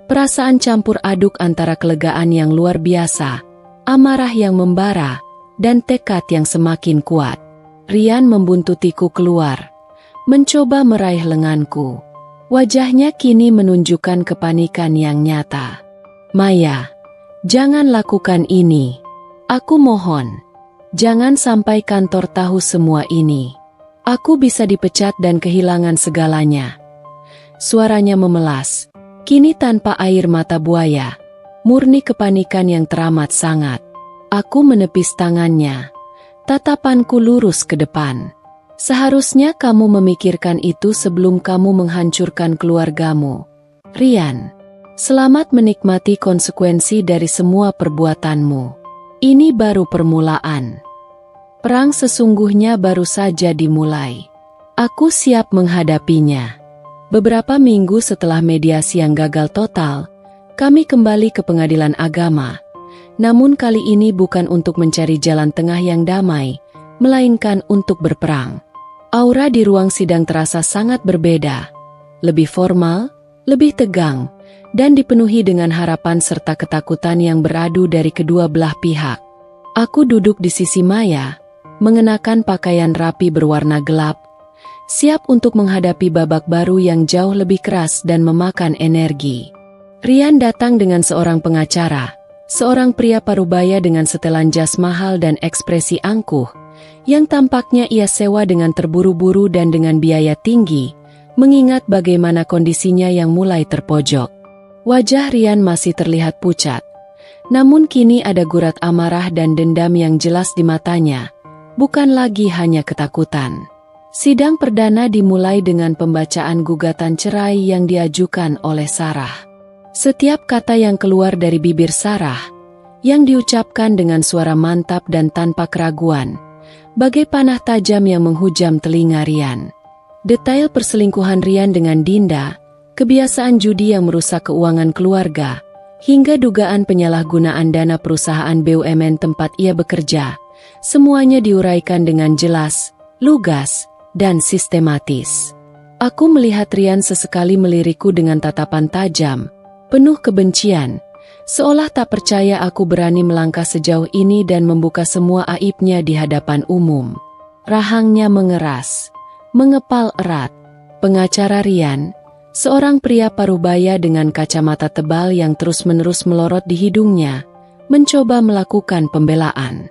perasaan campur aduk antara kelegaan yang luar biasa, amarah yang membara, dan tekad yang semakin kuat. Rian membuntutiku keluar, mencoba meraih lenganku. Wajahnya kini menunjukkan kepanikan yang nyata. "Maya, jangan lakukan ini. Aku mohon, jangan sampai kantor tahu semua ini. Aku bisa dipecat dan kehilangan segalanya." Suaranya memelas, kini tanpa air mata buaya, murni kepanikan yang teramat sangat. Aku menepis tangannya, tatapanku lurus ke depan. "Seharusnya kamu memikirkan itu sebelum kamu menghancurkan keluargamu, Rian. Selamat menikmati konsekuensi dari semua perbuatanmu. Ini baru permulaan. Perang sesungguhnya baru saja dimulai. Aku siap menghadapinya." Beberapa minggu setelah mediasi yang gagal total, kami kembali ke pengadilan agama. Namun kali ini bukan untuk mencari jalan tengah yang damai, melainkan untuk berperang. Aura di ruang sidang terasa sangat berbeda. Lebih formal, lebih tegang, dan dipenuhi dengan harapan serta ketakutan yang beradu dari kedua belah pihak. Aku duduk di sisi Maya, mengenakan pakaian rapi berwarna gelap, siap untuk menghadapi babak baru yang jauh lebih keras dan memakan energi. Rian datang dengan seorang pengacara, seorang pria parubaya dengan setelan jas mahal dan ekspresi angkuh, yang tampaknya ia sewa dengan terburu-buru dan dengan biaya tinggi, mengingat bagaimana kondisinya yang mulai terpojok. Wajah Rian masih terlihat pucat, namun kini ada gurat amarah dan dendam yang jelas di matanya, bukan lagi hanya ketakutan. Sidang perdana dimulai dengan pembacaan gugatan cerai yang diajukan oleh Sarah. Setiap kata yang keluar dari bibir Sarah, yang diucapkan dengan suara mantap dan tanpa keraguan, bagai panah tajam yang menghujam telinga Rian. Detail perselingkuhan Rian dengan Dinda, kebiasaan judi yang merusak keuangan keluarga, hingga dugaan penyalahgunaan dana perusahaan BUMN tempat ia bekerja, semuanya diuraikan dengan jelas, lugas, dan sistematis. Aku melihat Rian sesekali melirikku dengan tatapan tajam, penuh kebencian, seolah tak percaya aku berani melangkah sejauh ini dan membuka semua aibnya di hadapan umum. Rahangnya mengeras, mengepal erat. Pengacara Rian, seorang pria parubaya dengan kacamata tebal yang terus-menerus melorot di hidungnya, mencoba melakukan pembelaan.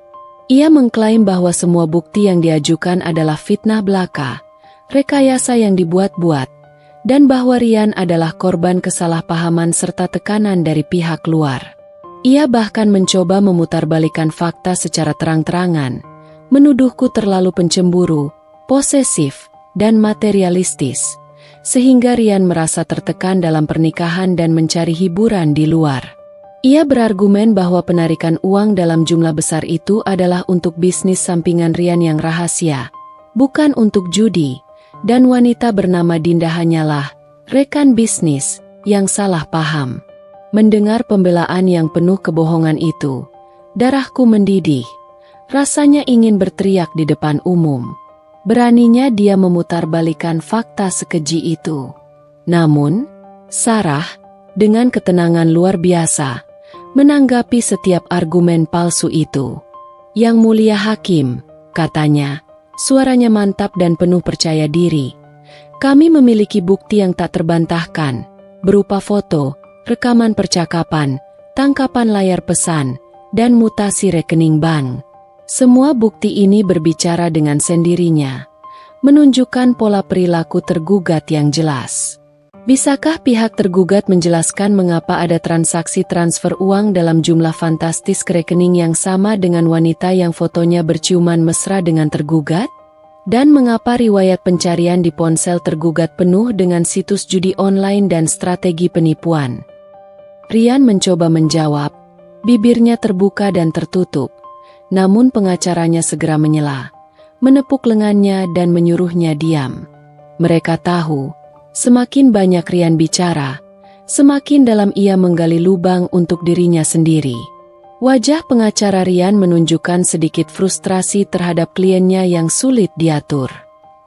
Ia mengklaim bahwa semua bukti yang diajukan adalah fitnah belaka, rekayasa yang dibuat-buat, dan bahwa Rian adalah korban kesalahpahaman serta tekanan dari pihak luar. Ia bahkan mencoba memutarbalikkan fakta secara terang-terangan, menuduhku terlalu pencemburu, posesif, dan materialistis, sehingga Rian merasa tertekan dalam pernikahan dan mencari hiburan di luar. Ia berargumen bahwa penarikan uang dalam jumlah besar itu adalah untuk bisnis sampingan Rian yang rahasia, bukan untuk judi, dan wanita bernama Dinda hanyalah rekan bisnis yang salah paham. Mendengar pembelaan yang penuh kebohongan itu, darahku mendidih. Rasanya ingin berteriak di depan umum. Beraninya dia memutarbalikkan fakta sekeji itu. Namun, Sarah, dengan ketenangan luar biasa, menanggapi setiap argumen palsu itu. "Yang mulia hakim," katanya, suaranya mantap dan penuh percaya diri, "kami memiliki bukti yang tak terbantahkan, berupa foto, rekaman percakapan, tangkapan layar pesan, dan mutasi rekening bank. Semua bukti ini berbicara dengan sendirinya, menunjukkan pola perilaku tergugat yang jelas." Bisakah pihak tergugat menjelaskan mengapa ada transaksi transfer uang dalam jumlah fantastis ke rekening yang sama dengan wanita yang fotonya berciuman mesra dengan tergugat? Dan mengapa riwayat pencarian di ponsel tergugat penuh dengan situs judi online dan strategi penipuan? Rian mencoba menjawab, bibirnya terbuka dan tertutup, namun pengacaranya segera menyela, menepuk lengannya dan menyuruhnya diam. Mereka tahu, semakin banyak Rian bicara, semakin dalam ia menggali lubang untuk dirinya sendiri. Wajah pengacara Rian menunjukkan sedikit frustrasi terhadap kliennya yang sulit diatur.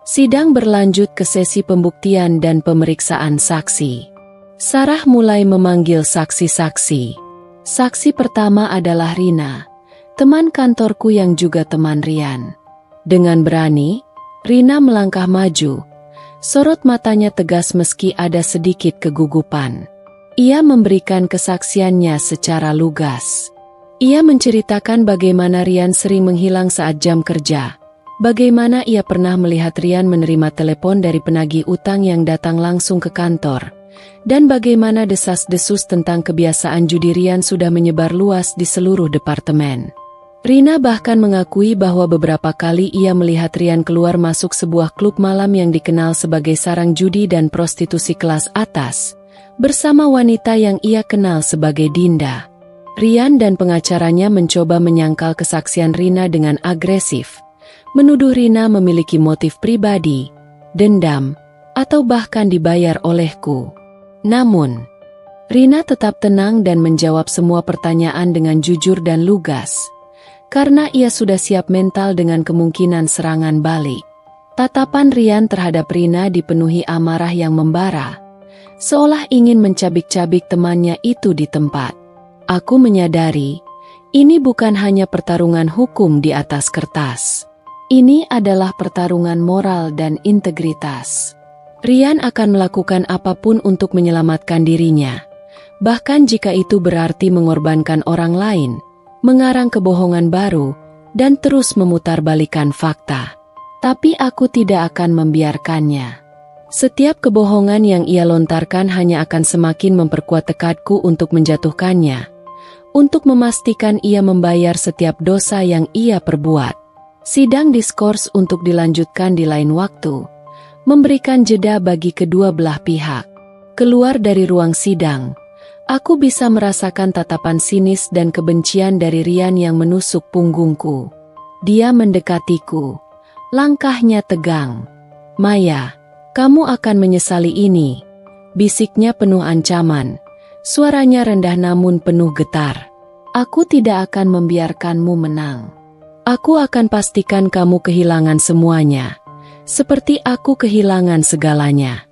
Sidang berlanjut ke sesi pembuktian dan pemeriksaan saksi. Sarah mulai memanggil saksi-saksi. Saksi pertama adalah Rina, teman kantorku yang juga teman Rian. Dengan berani, Rina melangkah maju. Sorot matanya tegas meski ada sedikit kegugupan. Ia memberikan kesaksiannya secara lugas. Ia menceritakan bagaimana Rian sering menghilang saat jam kerja, bagaimana ia pernah melihat Rian menerima telepon dari penagih utang yang datang langsung ke kantor, dan bagaimana desas-desus tentang kebiasaan judi Rian sudah menyebar luas di seluruh departemen. Rina bahkan mengakui bahwa beberapa kali ia melihat Rian keluar masuk sebuah klub malam yang dikenal sebagai sarang judi dan prostitusi kelas atas, bersama wanita yang ia kenal sebagai Dinda. Rian dan pengacaranya mencoba menyangkal kesaksian Rina dengan agresif, menuduh Rina memiliki motif pribadi, dendam, atau bahkan dibayar olehku. Namun, Rina tetap tenang dan menjawab semua pertanyaan dengan jujur dan lugas, karena ia sudah siap mental dengan kemungkinan serangan balik. Tatapan Rian terhadap Rina dipenuhi amarah yang membara, seolah ingin mencabik-cabik temannya itu di tempat. Aku menyadari, ini bukan hanya pertarungan hukum di atas kertas. Ini adalah pertarungan moral dan integritas. Rian akan melakukan apapun untuk menyelamatkan dirinya, bahkan jika itu berarti mengorbankan orang lain, mengarang kebohongan baru, dan terus memutarbalikkan fakta. Tapi aku tidak akan membiarkannya. Setiap kebohongan yang ia lontarkan hanya akan semakin memperkuat tekadku untuk menjatuhkannya, untuk memastikan ia membayar setiap dosa yang ia perbuat. Sidang diskors untuk dilanjutkan di lain waktu, memberikan jeda bagi kedua belah pihak. Keluar dari ruang sidang, Aku bisa merasakan tatapan sinis dan kebencian dari Rian yang menusuk punggungku. Dia mendekatiku. Langkahnya tegang. "Maya, kamu akan menyesali ini," bisiknya penuh ancaman. Suaranya rendah namun penuh getar. "Aku tidak akan membiarkanmu menang. Aku akan pastikan kamu kehilangan semuanya, seperti aku kehilangan segalanya."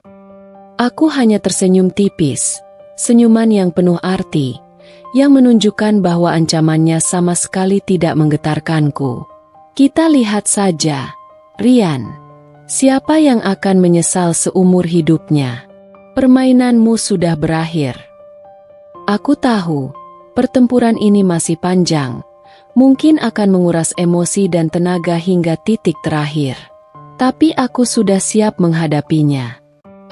Aku hanya tersenyum tipis, senyuman yang penuh arti, yang menunjukkan bahwa ancamannya sama sekali tidak menggetarkanku. "Kita lihat saja, Rian. Siapa yang akan menyesal seumur hidupnya? Permainanmu sudah berakhir." Aku tahu, pertempuran ini masih panjang, mungkin akan menguras emosi dan tenaga hingga titik terakhir. Tapi aku sudah siap menghadapinya.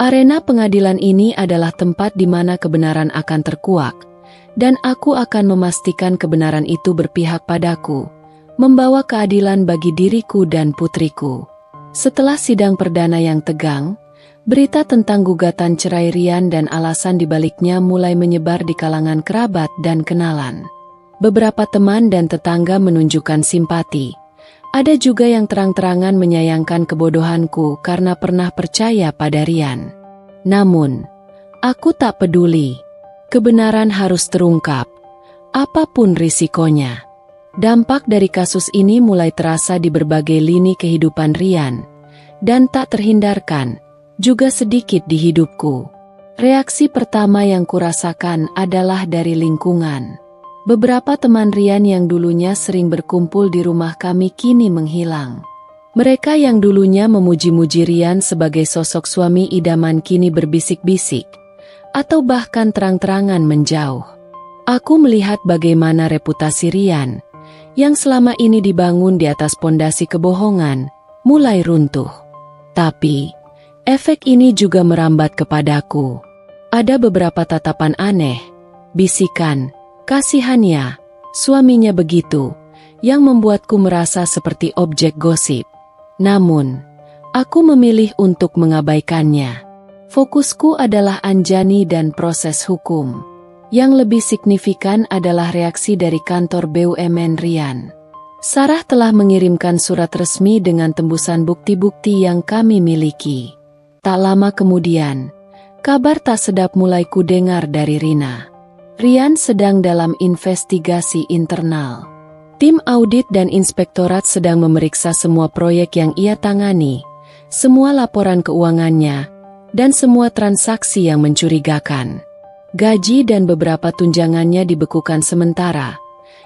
Arena pengadilan ini adalah tempat di mana kebenaran akan terkuak, dan aku akan memastikan kebenaran itu berpihak padaku, membawa keadilan bagi diriku dan putriku. Setelah sidang perdana yang tegang, berita tentang gugatan cerai Rian dan alasan dibaliknya mulai menyebar di kalangan kerabat dan kenalan. Beberapa teman dan tetangga menunjukkan simpati. Ada juga yang terang-terangan menyayangkan kebodohanku karena pernah percaya pada Rian. Namun, aku tak peduli. Kebenaran harus terungkap, apapun risikonya. Dampak dari kasus ini mulai terasa di berbagai lini kehidupan Rian, dan tak terhindarkan, juga sedikit di hidupku. Reaksi pertama yang kurasakan adalah dari lingkungan. Beberapa teman Rian yang dulunya sering berkumpul di rumah kami kini menghilang. Mereka yang dulunya memuji-muji Rian sebagai sosok suami idaman kini berbisik-bisik, atau bahkan terang-terangan menjauh. Aku melihat bagaimana reputasi Rian, yang selama ini dibangun di atas pondasi kebohongan, mulai runtuh. Tapi, efek ini juga merambat kepadaku. Ada beberapa tatapan aneh, bisikan, kasihannya, suaminya begitu, yang membuatku merasa seperti objek gosip. Namun, aku memilih untuk mengabaikannya. Fokusku adalah Anjani dan proses hukum. Yang lebih signifikan adalah reaksi dari kantor BUMN Rian. Sarah telah mengirimkan surat resmi dengan tembusan bukti-bukti yang kami miliki. Tak lama kemudian, kabar tak sedap mulai kudengar dari Rina. Rian sedang dalam investigasi internal. Tim audit dan inspektorat sedang memeriksa semua proyek yang ia tangani, semua laporan keuangannya, dan semua transaksi yang mencurigakan. Gaji dan beberapa tunjangannya dibekukan sementara,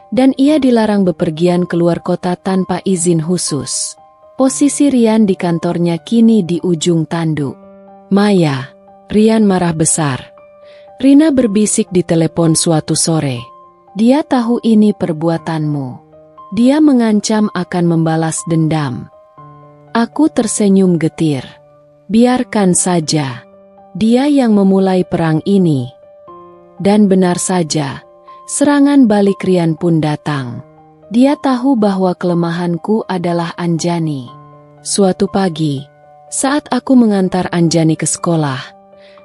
dan ia dilarang bepergian keluar kota tanpa izin khusus. Posisi Rian di kantornya kini di ujung tanduk. "Maya," Rian marah besar. Rina berbisik di telepon suatu sore. "Dia tahu ini perbuatanmu. Dia mengancam akan membalas dendam." Aku tersenyum getir. Biarkan saja. Dia yang memulai perang ini. Dan benar saja, serangan balik Rian pun datang. Dia tahu bahwa kelemahanku adalah Anjani. Suatu pagi, saat aku mengantar Anjani ke sekolah,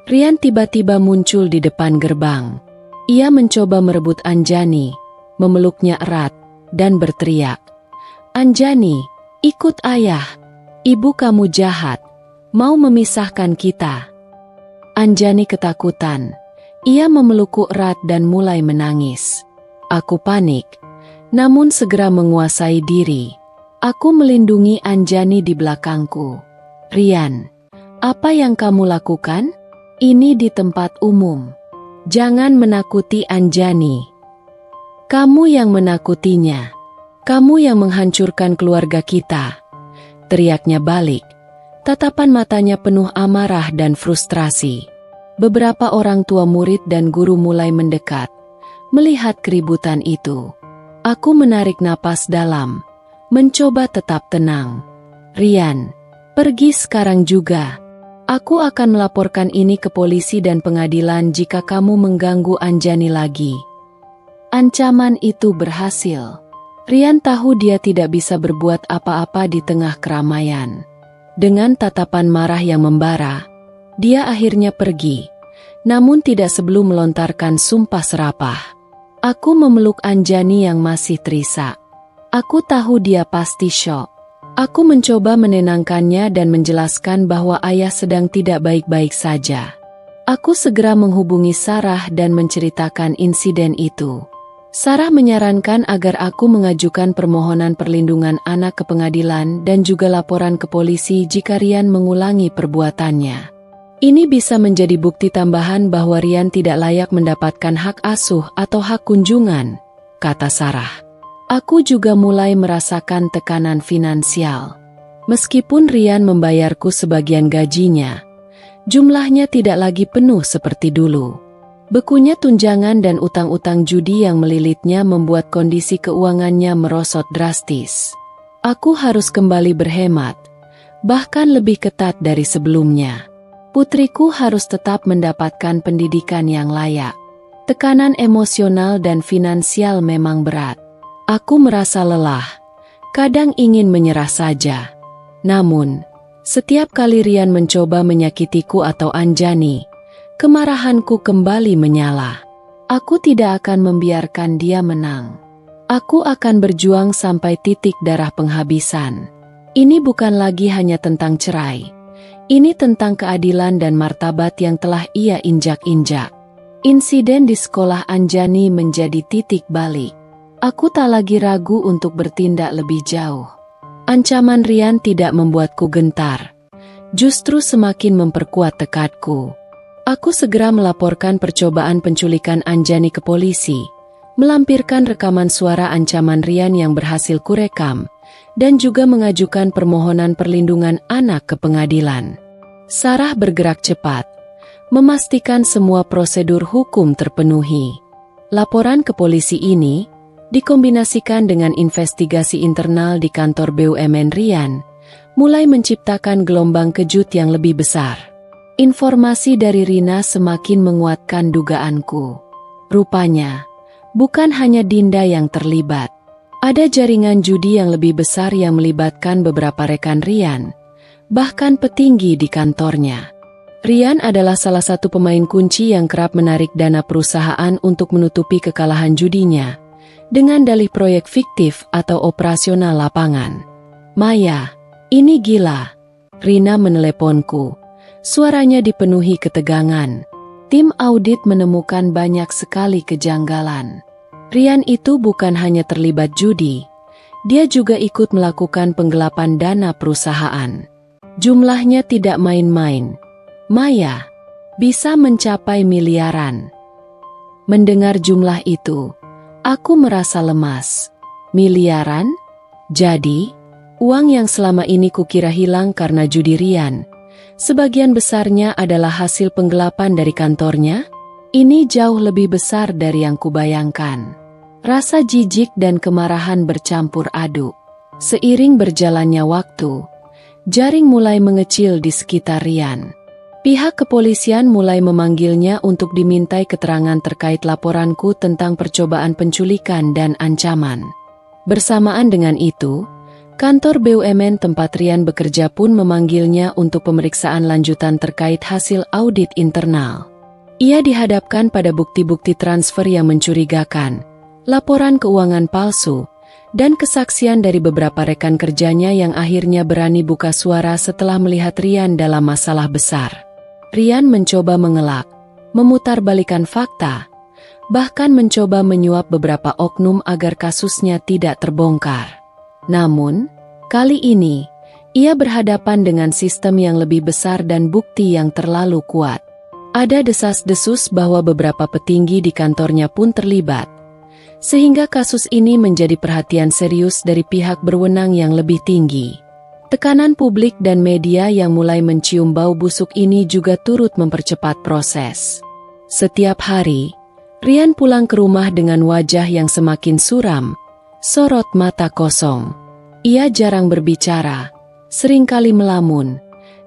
Rian tiba-tiba muncul di depan gerbang. Ia mencoba merebut Anjani, memeluknya erat, dan berteriak, "Anjani, ikut ayah. Ibu kamu jahat, mau memisahkan kita." Anjani ketakutan. Ia memelukku erat dan mulai menangis. Aku panik, namun segera menguasai diri. Aku melindungi Anjani di belakangku. "Rian, apa yang kamu lakukan? Ini di tempat umum. Jangan menakuti Anjani. Kamu yang menakutinya. Kamu yang menghancurkan keluarga kita." Teriaknya balik. Tatapan matanya penuh amarah dan frustrasi. Beberapa orang tua murid dan guru mulai mendekat, melihat keributan itu. Aku menarik napas dalam, mencoba tetap tenang. "Rian, pergi sekarang juga. Aku akan melaporkan ini ke polisi dan pengadilan jika kamu mengganggu Anjani lagi." Ancaman itu berhasil. Rian tahu dia tidak bisa berbuat apa-apa di tengah keramaian. Dengan tatapan marah yang membara, dia akhirnya pergi, namun tidak sebelum melontarkan sumpah serapah. Aku memeluk Anjani yang masih terisak. Aku tahu dia pasti syok. Aku mencoba menenangkannya dan menjelaskan bahwa ayah sedang tidak baik-baik saja. Aku segera menghubungi Sarah dan menceritakan insiden itu. Sarah menyarankan agar aku mengajukan permohonan perlindungan anak ke pengadilan dan juga laporan ke polisi jika Rian mengulangi perbuatannya. Ini bisa menjadi bukti tambahan bahwa Rian tidak layak mendapatkan hak asuh atau hak kunjungan, kata Sarah. Aku juga mulai merasakan tekanan finansial. Meskipun Rian membayarku sebagian gajinya, jumlahnya tidak lagi penuh seperti dulu. Bekunya tunjangan dan utang-utang judi yang melilitnya membuat kondisi keuangannya merosot drastis. Aku harus kembali berhemat, bahkan lebih ketat dari sebelumnya. Putriku harus tetap mendapatkan pendidikan yang layak. Tekanan emosional dan finansial memang berat. Aku merasa lelah, kadang ingin menyerah saja. Namun, setiap kali Rian mencoba menyakitiku atau Anjani, kemarahanku kembali menyala. Aku tidak akan membiarkan dia menang. Aku akan berjuang sampai titik darah penghabisan. Ini bukan lagi hanya tentang cerai. Ini tentang keadilan dan martabat yang telah ia injak-injak. Insiden di sekolah Anjani menjadi titik balik. Aku tak lagi ragu untuk bertindak lebih jauh. Ancaman Rian tidak membuatku gentar, justru semakin memperkuat tekadku. Aku segera melaporkan percobaan penculikan Anjani ke polisi, melampirkan rekaman suara ancaman Rian yang berhasil kurekam, dan juga mengajukan permohonan perlindungan anak ke pengadilan. Sarah bergerak cepat, memastikan semua prosedur hukum terpenuhi. Laporan ke polisi ini dikombinasikan dengan investigasi internal di kantor BUMN Rian, mulai menciptakan gelombang kejut yang lebih besar. Informasi dari Rina semakin menguatkan dugaanku. Rupanya, bukan hanya Dinda yang terlibat. Ada jaringan judi yang lebih besar yang melibatkan beberapa rekan Rian, bahkan petinggi di kantornya. Rian adalah salah satu pemain kunci yang kerap menarik dana perusahaan untuk menutupi kekalahan judinya, dengan dalih proyek fiktif atau operasional lapangan. Maya, ini gila. Rina meneleponku. Suaranya dipenuhi ketegangan. Tim audit menemukan banyak sekali kejanggalan. Rian itu bukan hanya terlibat judi, dia juga ikut melakukan penggelapan dana perusahaan. Jumlahnya tidak main-main. Maya, bisa mencapai miliaran. Mendengar jumlah itu, aku merasa lemas. Miliaran? Jadi, uang yang selama ini kukira hilang karena judi Rian, sebagian besarnya adalah hasil penggelapan dari kantornya? Ini jauh lebih besar dari yang kubayangkan. Rasa jijik dan kemarahan bercampur aduk. Seiring berjalannya waktu, jaring mulai mengecil di sekitar Rian. Pihak kepolisian mulai memanggilnya untuk dimintai keterangan terkait laporanku tentang percobaan penculikan dan ancaman. Bersamaan dengan itu, kantor BUMN tempat Rian bekerja pun memanggilnya untuk pemeriksaan lanjutan terkait hasil audit internal. Ia dihadapkan pada bukti-bukti transfer yang mencurigakan, laporan keuangan palsu, dan kesaksian dari beberapa rekan kerjanya yang akhirnya berani buka suara setelah melihat Rian dalam masalah besar. Rian mencoba mengelak, memutarbalikan fakta, bahkan mencoba menyuap beberapa oknum agar kasusnya tidak terbongkar. Namun, kali ini, ia berhadapan dengan sistem yang lebih besar dan bukti yang terlalu kuat. Ada desas-desus bahwa beberapa petinggi di kantornya pun terlibat, sehingga kasus ini menjadi perhatian serius dari pihak berwenang yang lebih tinggi. Tekanan publik dan media yang mulai mencium bau busuk ini juga turut mempercepat proses. Setiap hari, Rian pulang ke rumah dengan wajah yang semakin suram, sorot mata kosong. Ia jarang berbicara, seringkali melamun,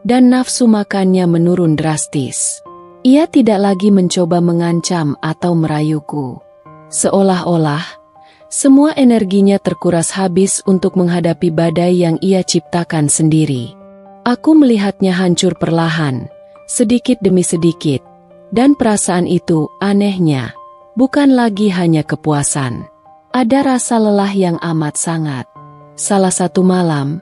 dan nafsu makannya menurun drastis. Ia tidak lagi mencoba mengancam atau merayuku. Seolah-olah semua energinya terkuras habis untuk menghadapi badai yang ia ciptakan sendiri. Aku melihatnya hancur perlahan, sedikit demi sedikit, Dan perasaan itu, anehnya, bukan lagi hanya kepuasan. Ada rasa lelah yang amat sangat. Salah satu malam,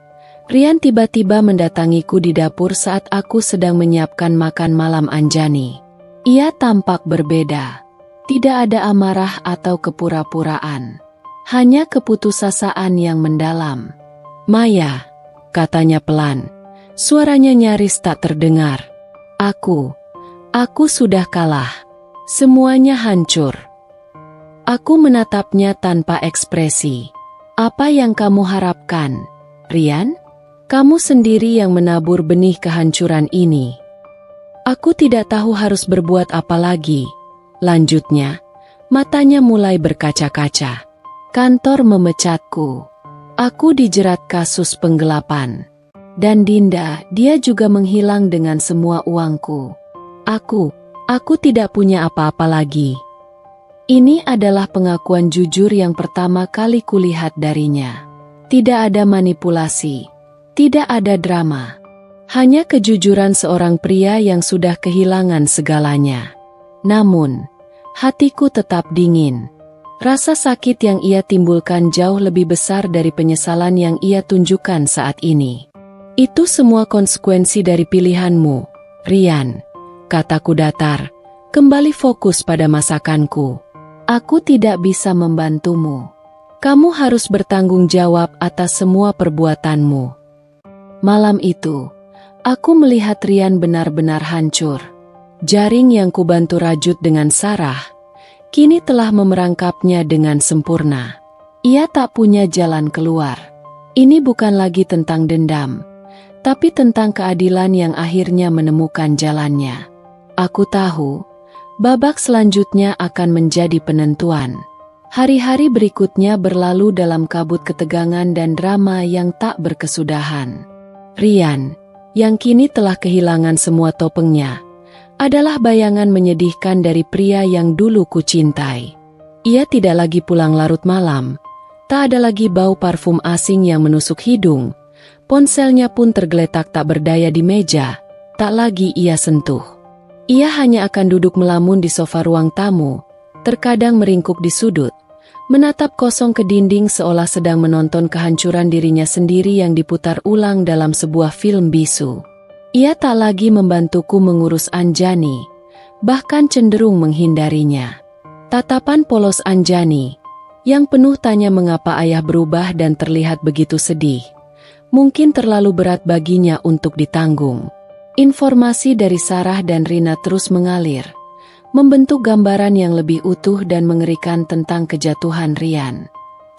Rian tiba-tiba mendatangiku di dapur saat aku sedang menyiapkan makan malam Anjani. Ia tampak berbeda. Tidak ada amarah atau kepura-puraan. Hanya keputusasaan yang mendalam. "Maya," katanya pelan. Suaranya nyaris tak terdengar. Aku sudah kalah. Semuanya hancur." Aku menatapnya tanpa ekspresi. "Apa yang kamu harapkan, Rian? Kamu sendiri yang menabur benih kehancuran ini." "Aku tidak tahu harus berbuat apa lagi," lanjutnya. Matanya mulai berkaca-kaca. "Kantor memecatku. Aku dijerat kasus penggelapan. Dan Dinda, dia juga menghilang dengan semua uangku. Aku tidak punya apa-apa lagi." Ini adalah pengakuan jujur yang pertama kali kulihat darinya. Tidak ada manipulasi. Tidak ada drama. Hanya kejujuran seorang pria yang sudah kehilangan segalanya. Namun, hatiku tetap dingin. Rasa sakit yang ia timbulkan jauh lebih besar dari penyesalan yang ia tunjukkan saat ini. "Itu semua konsekuensi dari pilihanmu, Rian," kataku datar, kembali fokus pada masakanku. "Aku tidak bisa membantumu. Kamu harus bertanggung jawab atas semua perbuatanmu." Malam itu, aku melihat Rian benar-benar hancur. Jaring yang kubantu rajut dengan Sarah, kini telah memerangkapnya dengan sempurna. Ia tak punya jalan keluar. Ini bukan lagi tentang dendam, tapi tentang keadilan yang akhirnya menemukan jalannya. Aku tahu, babak selanjutnya akan menjadi penentuan. Hari-hari berikutnya berlalu dalam kabut ketegangan dan drama yang tak berkesudahan. Rian, yang kini telah kehilangan semua topengnya, adalah bayangan menyedihkan dari pria yang dulu kucintai. Ia tidak lagi pulang larut malam, tak ada lagi bau parfum asing yang menusuk hidung, ponselnya pun tergeletak tak berdaya di meja, tak lagi ia sentuh. Ia hanya akan duduk melamun di sofa ruang tamu, terkadang meringkuk di sudut, menatap kosong ke dinding seolah sedang menonton kehancuran dirinya sendiri yang diputar ulang dalam sebuah film bisu. Ia tak lagi membantuku mengurus Anjani, bahkan cenderung menghindarinya. Tatapan polos Anjani, yang penuh tanya mengapa ayah berubah dan terlihat begitu sedih, mungkin terlalu berat baginya untuk ditanggung. Informasi dari Sarah dan Rina terus mengalir, membentuk gambaran yang lebih utuh dan mengerikan tentang kejatuhan Rian.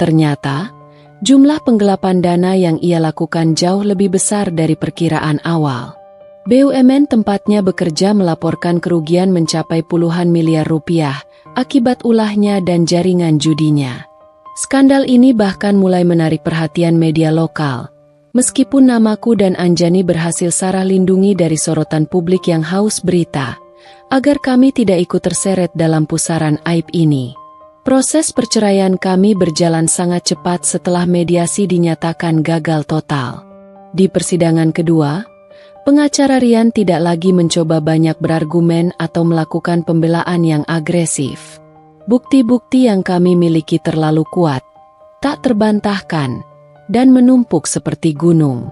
Ternyata, jumlah penggelapan dana yang ia lakukan jauh lebih besar dari perkiraan awal. BUMN tempatnya bekerja melaporkan kerugian mencapai puluhan miliar rupiah akibat ulahnya dan jaringan judinya. Skandal ini bahkan mulai menarik perhatian media lokal. Meskipun namaku dan Anjani berhasil Sarah lindungi dari sorotan publik yang haus berita, agar kami tidak ikut terseret dalam pusaran aib ini. Proses perceraian kami berjalan sangat cepat setelah mediasi dinyatakan gagal total. Di persidangan kedua, pengacara Rian tidak lagi mencoba banyak berargumen atau melakukan pembelaan yang agresif. Bukti-bukti yang kami miliki terlalu kuat, tak terbantahkan, dan menumpuk seperti gunung.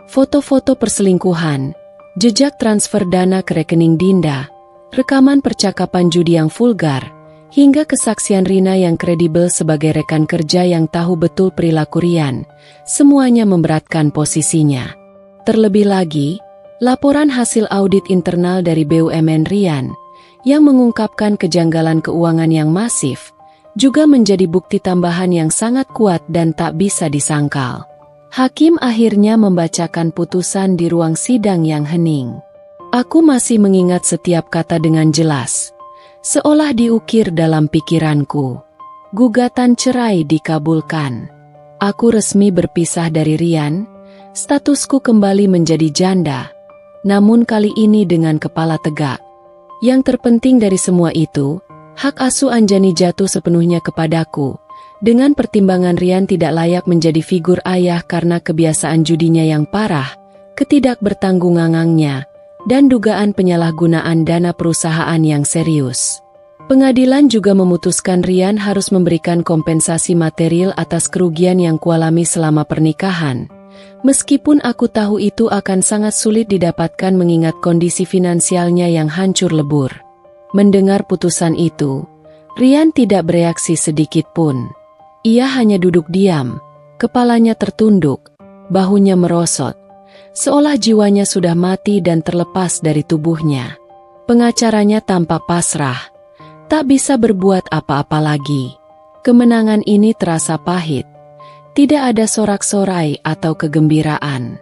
Foto-foto perselingkuhan, jejak transfer dana ke rekening Dinda, rekaman percakapan judi yang vulgar, hingga kesaksian Rina yang kredibel sebagai rekan kerja yang tahu betul perilaku Rian, semuanya memberatkan posisinya. Terlebih lagi, laporan hasil audit internal dari BUMN Rian, yang mengungkapkan kejanggalan keuangan yang masif, juga menjadi bukti tambahan yang sangat kuat dan tak bisa disangkal. Hakim akhirnya membacakan putusan di ruang sidang yang hening. Aku masih mengingat setiap kata dengan jelas, seolah diukir dalam pikiranku. Gugatan cerai dikabulkan. Aku resmi berpisah dari Rian, statusku kembali menjadi janda, namun kali ini dengan kepala tegak. Yang terpenting dari semua itu, hak asuh Anjani jatuh sepenuhnya kepadaku, dengan pertimbangan Rian tidak layak menjadi figur ayah karena kebiasaan judinya yang parah, ketidakbertanggungangannya, dan dugaan penyalahgunaan dana perusahaan yang serius. Pengadilan juga memutuskan Rian harus memberikan kompensasi material atas kerugian yang kualami selama pernikahan. Meskipun aku tahu itu akan sangat sulit didapatkan mengingat kondisi finansialnya yang hancur lebur. Mendengar putusan itu, Rian tidak bereaksi sedikit pun. Ia hanya duduk diam, kepalanya tertunduk, bahunya merosot, seolah jiwanya sudah mati dan terlepas dari tubuhnya. Pengacaranya tampak pasrah, tak bisa berbuat apa-apa lagi. Kemenangan ini terasa pahit. Tidak ada sorak-sorai atau kegembiraan.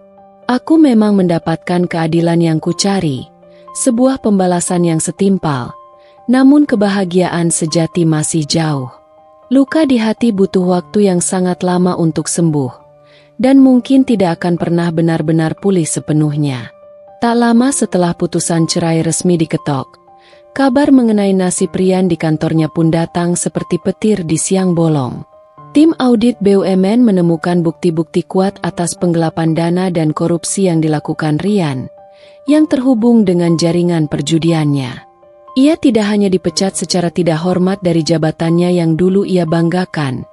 Aku memang mendapatkan keadilan yang kucari, sebuah pembalasan yang setimpal, namun kebahagiaan sejati masih jauh. Luka di hati butuh waktu yang sangat lama untuk sembuh, dan mungkin tidak akan pernah benar-benar pulih sepenuhnya. Tak lama setelah putusan cerai resmi diketok, kabar mengenai nasib Rian di kantornya pun datang seperti petir di siang bolong. Tim audit BUMN menemukan bukti-bukti kuat atas penggelapan dana dan korupsi yang dilakukan Rian, yang terhubung dengan jaringan perjudiannya. Ia tidak hanya dipecat secara tidak hormat dari jabatannya yang dulu ia banggakan,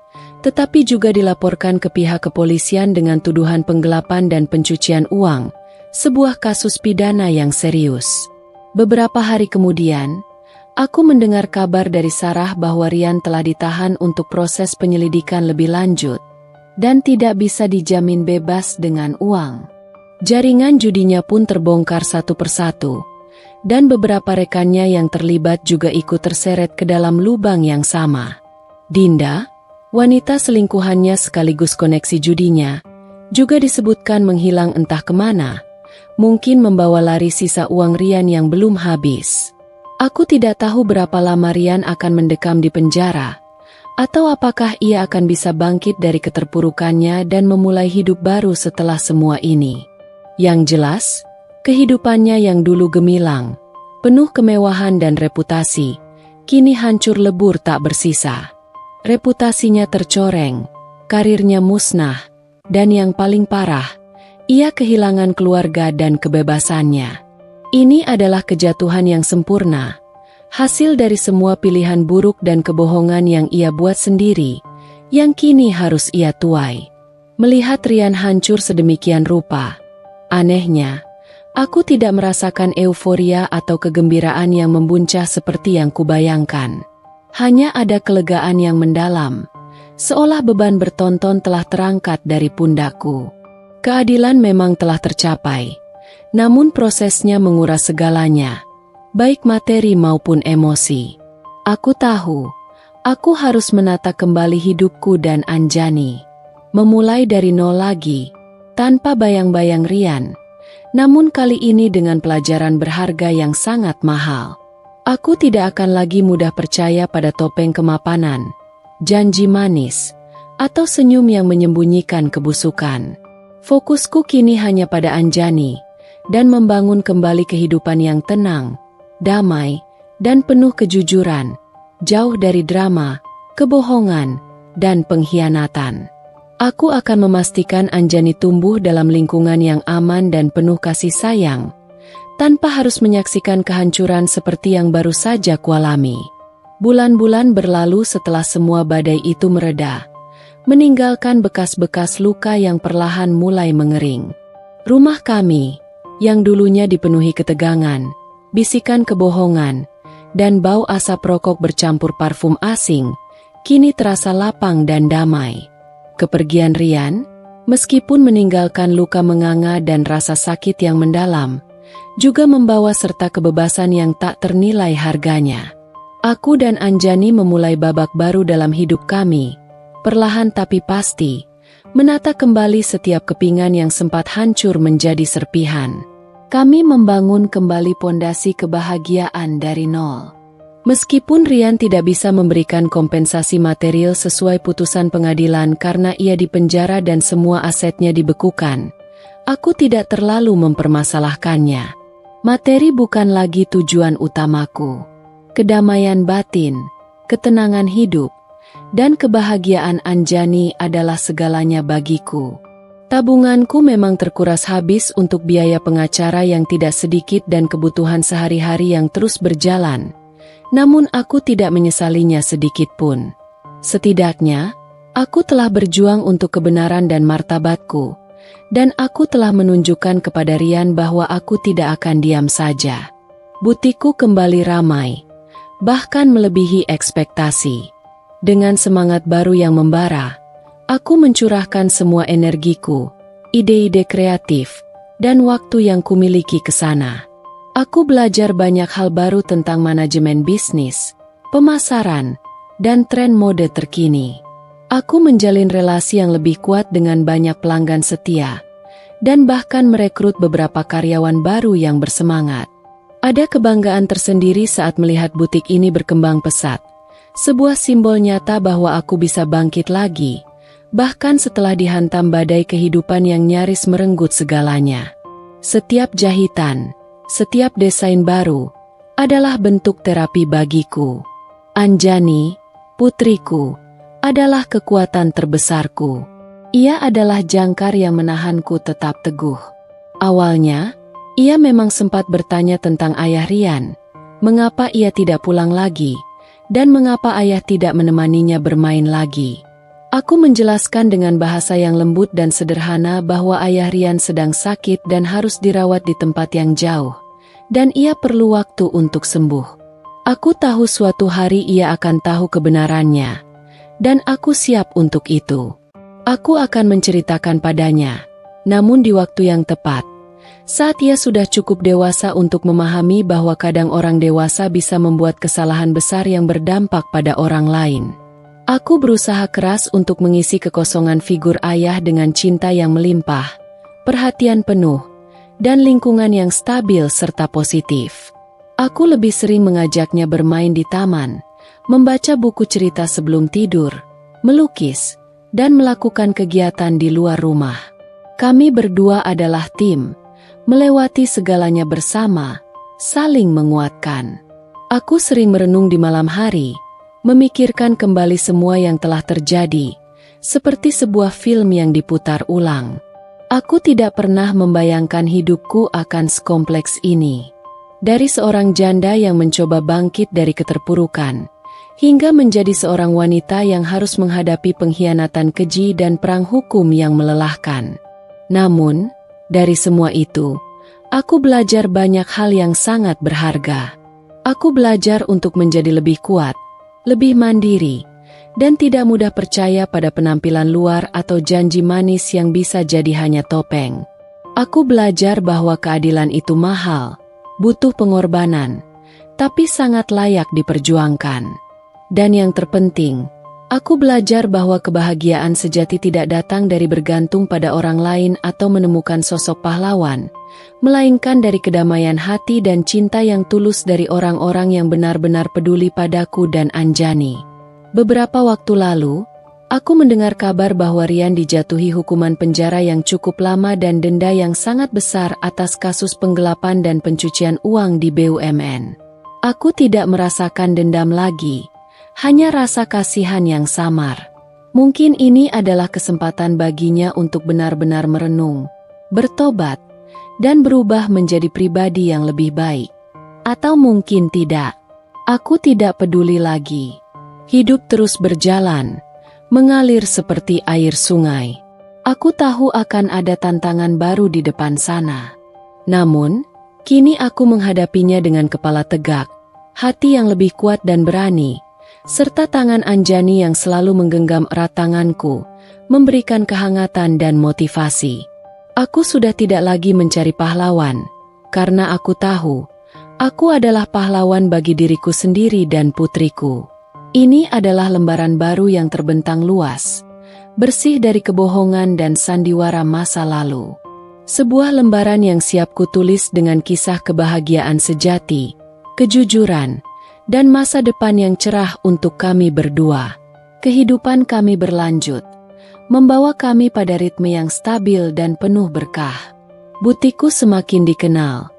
tetapi juga dilaporkan ke pihak kepolisian dengan tuduhan penggelapan dan pencucian uang, sebuah kasus pidana yang serius. Beberapa hari kemudian, aku mendengar kabar dari Sarah bahwa Rian telah ditahan untuk proses penyelidikan lebih lanjut dan tidak bisa dijamin bebas dengan uang. Jaringan judinya pun terbongkar satu persatu, dan beberapa rekannya yang terlibat juga ikut terseret ke dalam lubang yang sama. Dinda, wanita selingkuhannya sekaligus koneksi judinya, juga disebutkan menghilang entah kemana, mungkin membawa lari sisa uang Rian yang belum habis. Aku tidak tahu berapa lama Rian akan mendekam di penjara, atau apakah ia akan bisa bangkit dari keterpurukannya dan memulai hidup baru setelah semua ini. Yang jelas, kehidupannya yang dulu gemilang, penuh kemewahan dan reputasi, kini hancur lebur tak bersisa. Reputasinya tercoreng, karirnya musnah, dan yang paling parah, ia kehilangan keluarga dan kebebasannya. Ini adalah kejatuhan yang sempurna, hasil dari semua pilihan buruk dan kebohongan yang ia buat sendiri, yang kini harus ia tuai. Melihat Rian hancur sedemikian rupa, anehnya, aku tidak merasakan euforia atau kegembiraan yang membuncah seperti yang kubayangkan. Hanya ada kelegaan yang mendalam, seolah beban bertonton telah terangkat dari pundakku. Keadilan memang telah tercapai, namun prosesnya menguras segalanya, baik materi maupun emosi. Aku tahu, aku harus menata kembali hidupku dan Anjani. Memulai dari nol lagi, tanpa bayang-bayang Rian, namun kali ini dengan pelajaran berharga yang sangat mahal. Aku tidak akan lagi mudah percaya pada topeng kemapanan, janji manis, atau senyum yang menyembunyikan kebusukan. Fokusku kini hanya pada Anjani, dan membangun kembali kehidupan yang tenang, damai, dan penuh kejujuran, jauh dari drama, kebohongan, dan pengkhianatan. Aku akan memastikan Anjani tumbuh dalam lingkungan yang aman dan penuh kasih sayang, tanpa harus menyaksikan kehancuran seperti yang baru saja kualami. Bulan-bulan berlalu setelah semua badai itu mereda, meninggalkan bekas-bekas luka yang perlahan mulai mengering. Rumah kami, yang dulunya dipenuhi ketegangan, bisikan kebohongan, dan bau asap rokok bercampur parfum asing, kini terasa lapang dan damai. Kepergian Rian, meskipun meninggalkan luka menganga dan rasa sakit yang mendalam, juga membawa serta kebebasan yang tak ternilai harganya. Aku dan Anjani memulai babak baru dalam hidup kami, perlahan tapi pasti, menata kembali setiap kepingan yang sempat hancur menjadi serpihan. Kami membangun kembali pondasi kebahagiaan dari nol. Meskipun Rian tidak bisa memberikan kompensasi material sesuai putusan pengadilan karena ia dipenjara dan semua asetnya dibekukan, aku tidak terlalu mempermasalahkannya. Materi bukan lagi tujuan utamaku. Kedamaian batin, ketenangan hidup, dan kebahagiaan Anjani adalah segalanya bagiku. Tabunganku memang terkuras habis untuk biaya pengacara yang tidak sedikit dan kebutuhan sehari-hari yang terus berjalan. Namun aku tidak menyesalinya sedikit pun. Setidaknya, aku telah berjuang untuk kebenaran dan martabatku. Dan aku telah menunjukkan kepada Rian bahwa aku tidak akan diam saja. Butikku kembali ramai, bahkan melebihi ekspektasi. Dengan semangat baru yang membara, aku mencurahkan semua energiku, ide-ide kreatif, dan waktu yang kumiliki ke sana. Aku belajar banyak hal baru tentang manajemen bisnis, pemasaran, dan tren mode terkini. Aku menjalin relasi yang lebih kuat dengan banyak pelanggan setia, dan bahkan merekrut beberapa karyawan baru yang bersemangat. Ada kebanggaan tersendiri saat melihat butik ini berkembang pesat. Sebuah simbol nyata bahwa aku bisa bangkit lagi, bahkan setelah dihantam badai kehidupan yang nyaris merenggut segalanya. Setiap jahitan, setiap desain baru, adalah bentuk terapi bagiku. Anjani, putriku, adalah kekuatan terbesarku. Ia adalah jangkar yang menahanku tetap teguh. Awalnya, ia memang sempat bertanya tentang ayah Rian, mengapa ia tidak pulang lagi, dan mengapa ayah tidak menemaninya bermain lagi. Aku menjelaskan dengan bahasa yang lembut dan sederhana bahwa ayah Rian sedang sakit dan harus dirawat di tempat yang jauh, dan ia perlu waktu untuk sembuh. Aku tahu suatu hari ia akan tahu kebenarannya, dan aku siap untuk itu. Aku akan menceritakan padanya, namun di waktu yang tepat. Saat ia sudah cukup dewasa untuk memahami bahwa kadang orang dewasa bisa membuat kesalahan besar yang berdampak pada orang lain. Aku berusaha keras untuk mengisi kekosongan figur ayah dengan cinta yang melimpah, perhatian penuh, dan lingkungan yang stabil serta positif. Aku lebih sering mengajaknya bermain di taman, membaca buku cerita sebelum tidur, melukis, dan melakukan kegiatan di luar rumah. Kami berdua adalah tim, melewati segalanya bersama, saling menguatkan. Aku sering merenung di malam hari, memikirkan kembali semua yang telah terjadi, seperti sebuah film yang diputar ulang. Aku tidak pernah membayangkan hidupku akan sekompleks ini. Dari seorang janda yang mencoba bangkit dari keterpurukan, hingga menjadi seorang wanita yang harus menghadapi pengkhianatan keji dan perang hukum yang melelahkan. Namun, dari semua itu, aku belajar banyak hal yang sangat berharga. Aku belajar untuk menjadi lebih kuat, lebih mandiri, dan tidak mudah percaya pada penampilan luar atau janji manis yang bisa jadi hanya topeng. Aku belajar bahwa keadilan itu mahal, butuh pengorbanan, tapi sangat layak diperjuangkan. Dan yang terpenting, aku belajar bahwa kebahagiaan sejati tidak datang dari bergantung pada orang lain atau menemukan sosok pahlawan, melainkan dari kedamaian hati dan cinta yang tulus dari orang-orang yang benar-benar peduli padaku dan Anjani. Beberapa waktu lalu, aku mendengar kabar bahwa Rian dijatuhi hukuman penjara yang cukup lama dan denda yang sangat besar atas kasus penggelapan dan pencucian uang di BUMN. Aku tidak merasakan dendam lagi, hanya rasa kasihan yang samar. Mungkin ini adalah kesempatan baginya untuk benar-benar merenung, bertobat, dan berubah menjadi pribadi yang lebih baik. Atau mungkin tidak. Aku tidak peduli lagi. Hidup terus berjalan, mengalir seperti air sungai. Aku tahu akan ada tantangan baru di depan sana. Namun, kini aku menghadapinya dengan kepala tegak, hati yang lebih kuat dan berani, serta tangan Anjani yang selalu menggenggam erat tanganku, memberikan kehangatan dan motivasi. Aku sudah tidak lagi mencari pahlawan, karena aku tahu, aku adalah pahlawan bagi diriku sendiri dan putriku. Ini adalah lembaran baru yang terbentang luas, bersih dari kebohongan dan sandiwara masa lalu. Sebuah lembaran yang siap kutulis dengan kisah kebahagiaan sejati, kejujuran, dan masa depan yang cerah untuk kami berdua. Kehidupan kami berlanjut, membawa kami pada ritme yang stabil dan penuh berkah. Butikku semakin dikenal,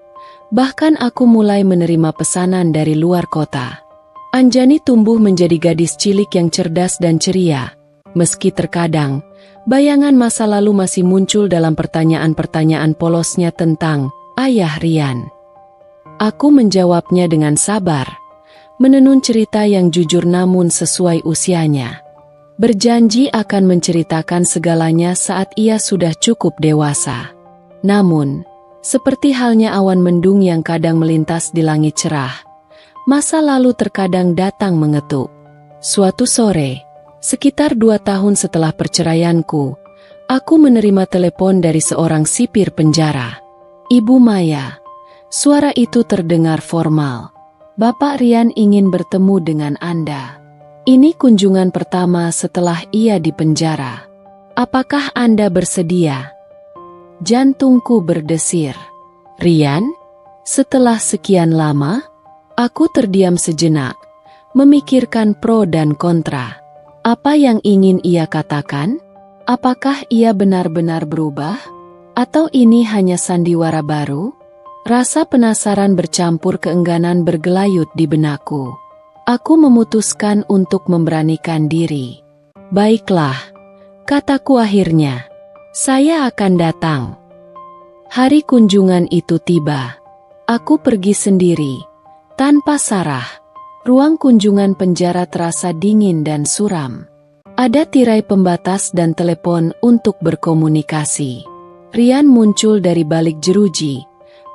bahkan aku mulai menerima pesanan dari luar kota. Anjani tumbuh menjadi gadis cilik yang cerdas dan ceria, meski terkadang Bayangan masa lalu masih muncul dalam pertanyaan-pertanyaan polosnya tentang ayah Rian. Aku menjawabnya dengan sabar, menenun cerita yang jujur namun sesuai usianya. Berjanji akan menceritakan segalanya saat ia sudah cukup dewasa. Namun, seperti halnya awan mendung yang kadang melintas di langit cerah, masa lalu terkadang datang mengetuk. Suatu sore, sekitar 2 tahun setelah perceraianku, aku menerima telepon dari seorang sipir penjara. "Ibu Maya," suara itu terdengar formal. "Bapak Rian ingin bertemu dengan Anda. Ini kunjungan pertama setelah ia di penjara. Apakah Anda bersedia?" Jantungku berdesir. "Rian? Setelah sekian lama?" Aku terdiam sejenak, memikirkan pro dan kontra. Apa yang ingin ia katakan? Apakah ia benar-benar berubah? Atau ini hanya sandiwara baru? Rasa penasaran bercampur keengganan bergelayut di benakku. Aku memutuskan untuk memberanikan diri. "Baiklah," kataku akhirnya. "Saya akan datang." Hari kunjungan itu tiba. Aku pergi sendiri, tanpa Sarah. Ruang kunjungan penjara terasa dingin dan suram. Ada tirai pembatas dan telepon untuk berkomunikasi. Rian muncul dari balik jeruji,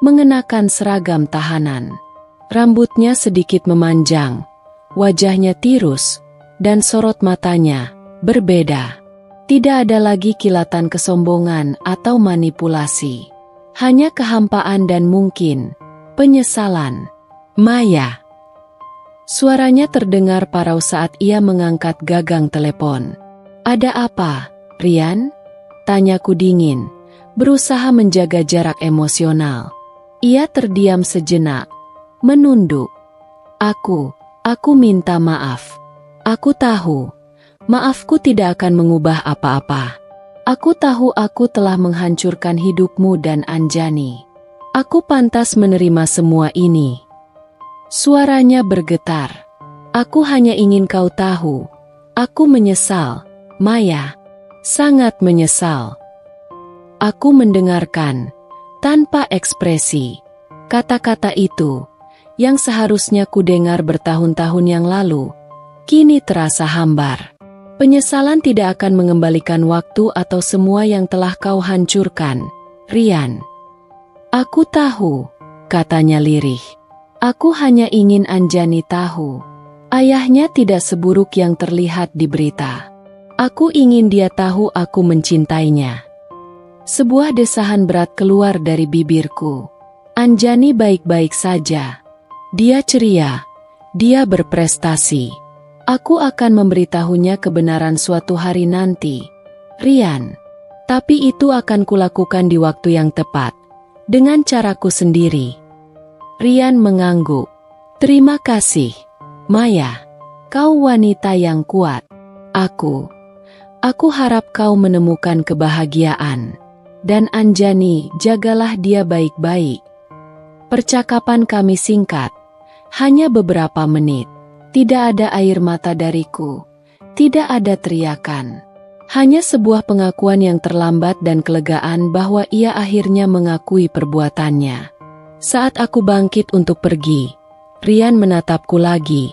mengenakan seragam tahanan. Rambutnya sedikit memanjang, wajahnya tirus, dan sorot matanya berbeda. Tidak ada lagi kilatan kesombongan atau manipulasi. Hanya kehampaan dan mungkin penyesalan. "Maya." Suaranya terdengar parau saat ia mengangkat gagang telepon. "Ada apa, Rian?" tanyaku dingin, berusaha menjaga jarak emosional. Ia terdiam sejenak, menunduk. Aku minta maaf. Aku tahu, maafku tidak akan mengubah apa-apa. Aku tahu aku telah menghancurkan hidupmu dan Anjani. Aku pantas menerima semua ini." Suaranya bergetar. "Aku hanya ingin kau tahu, aku menyesal, Maya. Sangat menyesal." Aku mendengarkan, tanpa ekspresi. Kata-kata itu, yang seharusnya kudengar bertahun-tahun yang lalu, kini terasa hambar. "Penyesalan tidak akan mengembalikan waktu atau semua yang telah kau hancurkan, Rian." "Aku tahu," katanya lirih. "Aku hanya ingin Anjani tahu. Ayahnya tidak seburuk yang terlihat di berita. Aku ingin dia tahu aku mencintainya." Sebuah desahan berat keluar dari bibirku. Anjani baik-baik saja. Dia ceria. Dia berprestasi. Aku akan memberitahunya kebenaran suatu hari nanti, Rian. Tapi itu akan kulakukan di waktu yang tepat, dengan caraku sendiri. Rian mengangguk. "Terima kasih, Maya. Kau wanita yang kuat. Aku harap kau menemukan kebahagiaan. Dan Anjani, jagalah dia baik-baik." Percakapan kami singkat, hanya beberapa menit. Tidak ada air mata dariku, tidak ada teriakan. Hanya sebuah pengakuan yang terlambat dan kelegaan bahwa ia akhirnya mengakui perbuatannya. Saat aku bangkit untuk pergi, Rian menatapku lagi,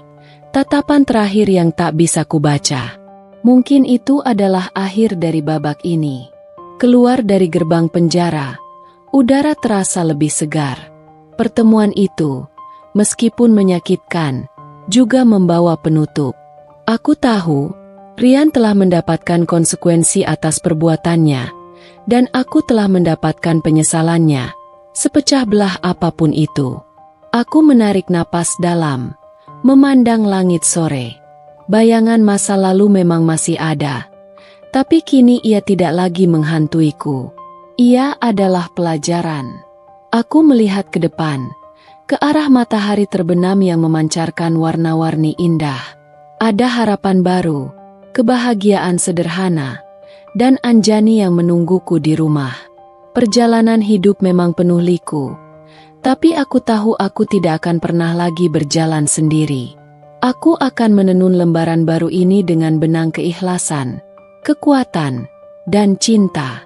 tatapan terakhir yang tak bisa kubaca. Mungkin itu adalah akhir dari babak ini. Keluar dari gerbang penjara, udara terasa lebih segar. Pertemuan itu, meskipun menyakitkan, juga membawa penutup. Aku tahu, Rian telah mendapatkan konsekuensi atas perbuatannya, dan aku telah mendapatkan penyesalannya, sepecah belah apapun itu. Aku menarik napas dalam, memandang langit sore. Bayangan masa lalu memang masih ada, tapi kini ia tidak lagi menghantuiku. Ia adalah pelajaran. Aku melihat ke depan, ke arah matahari terbenam yang memancarkan warna-warni indah. Ada harapan baru, kebahagiaan sederhana, dan Anjani yang menungguku di rumah. Perjalanan hidup memang penuh liku, tapi aku tahu aku tidak akan pernah lagi berjalan sendiri. Aku akan menenun lembaran baru ini dengan benang keikhlasan, kekuatan, dan cinta.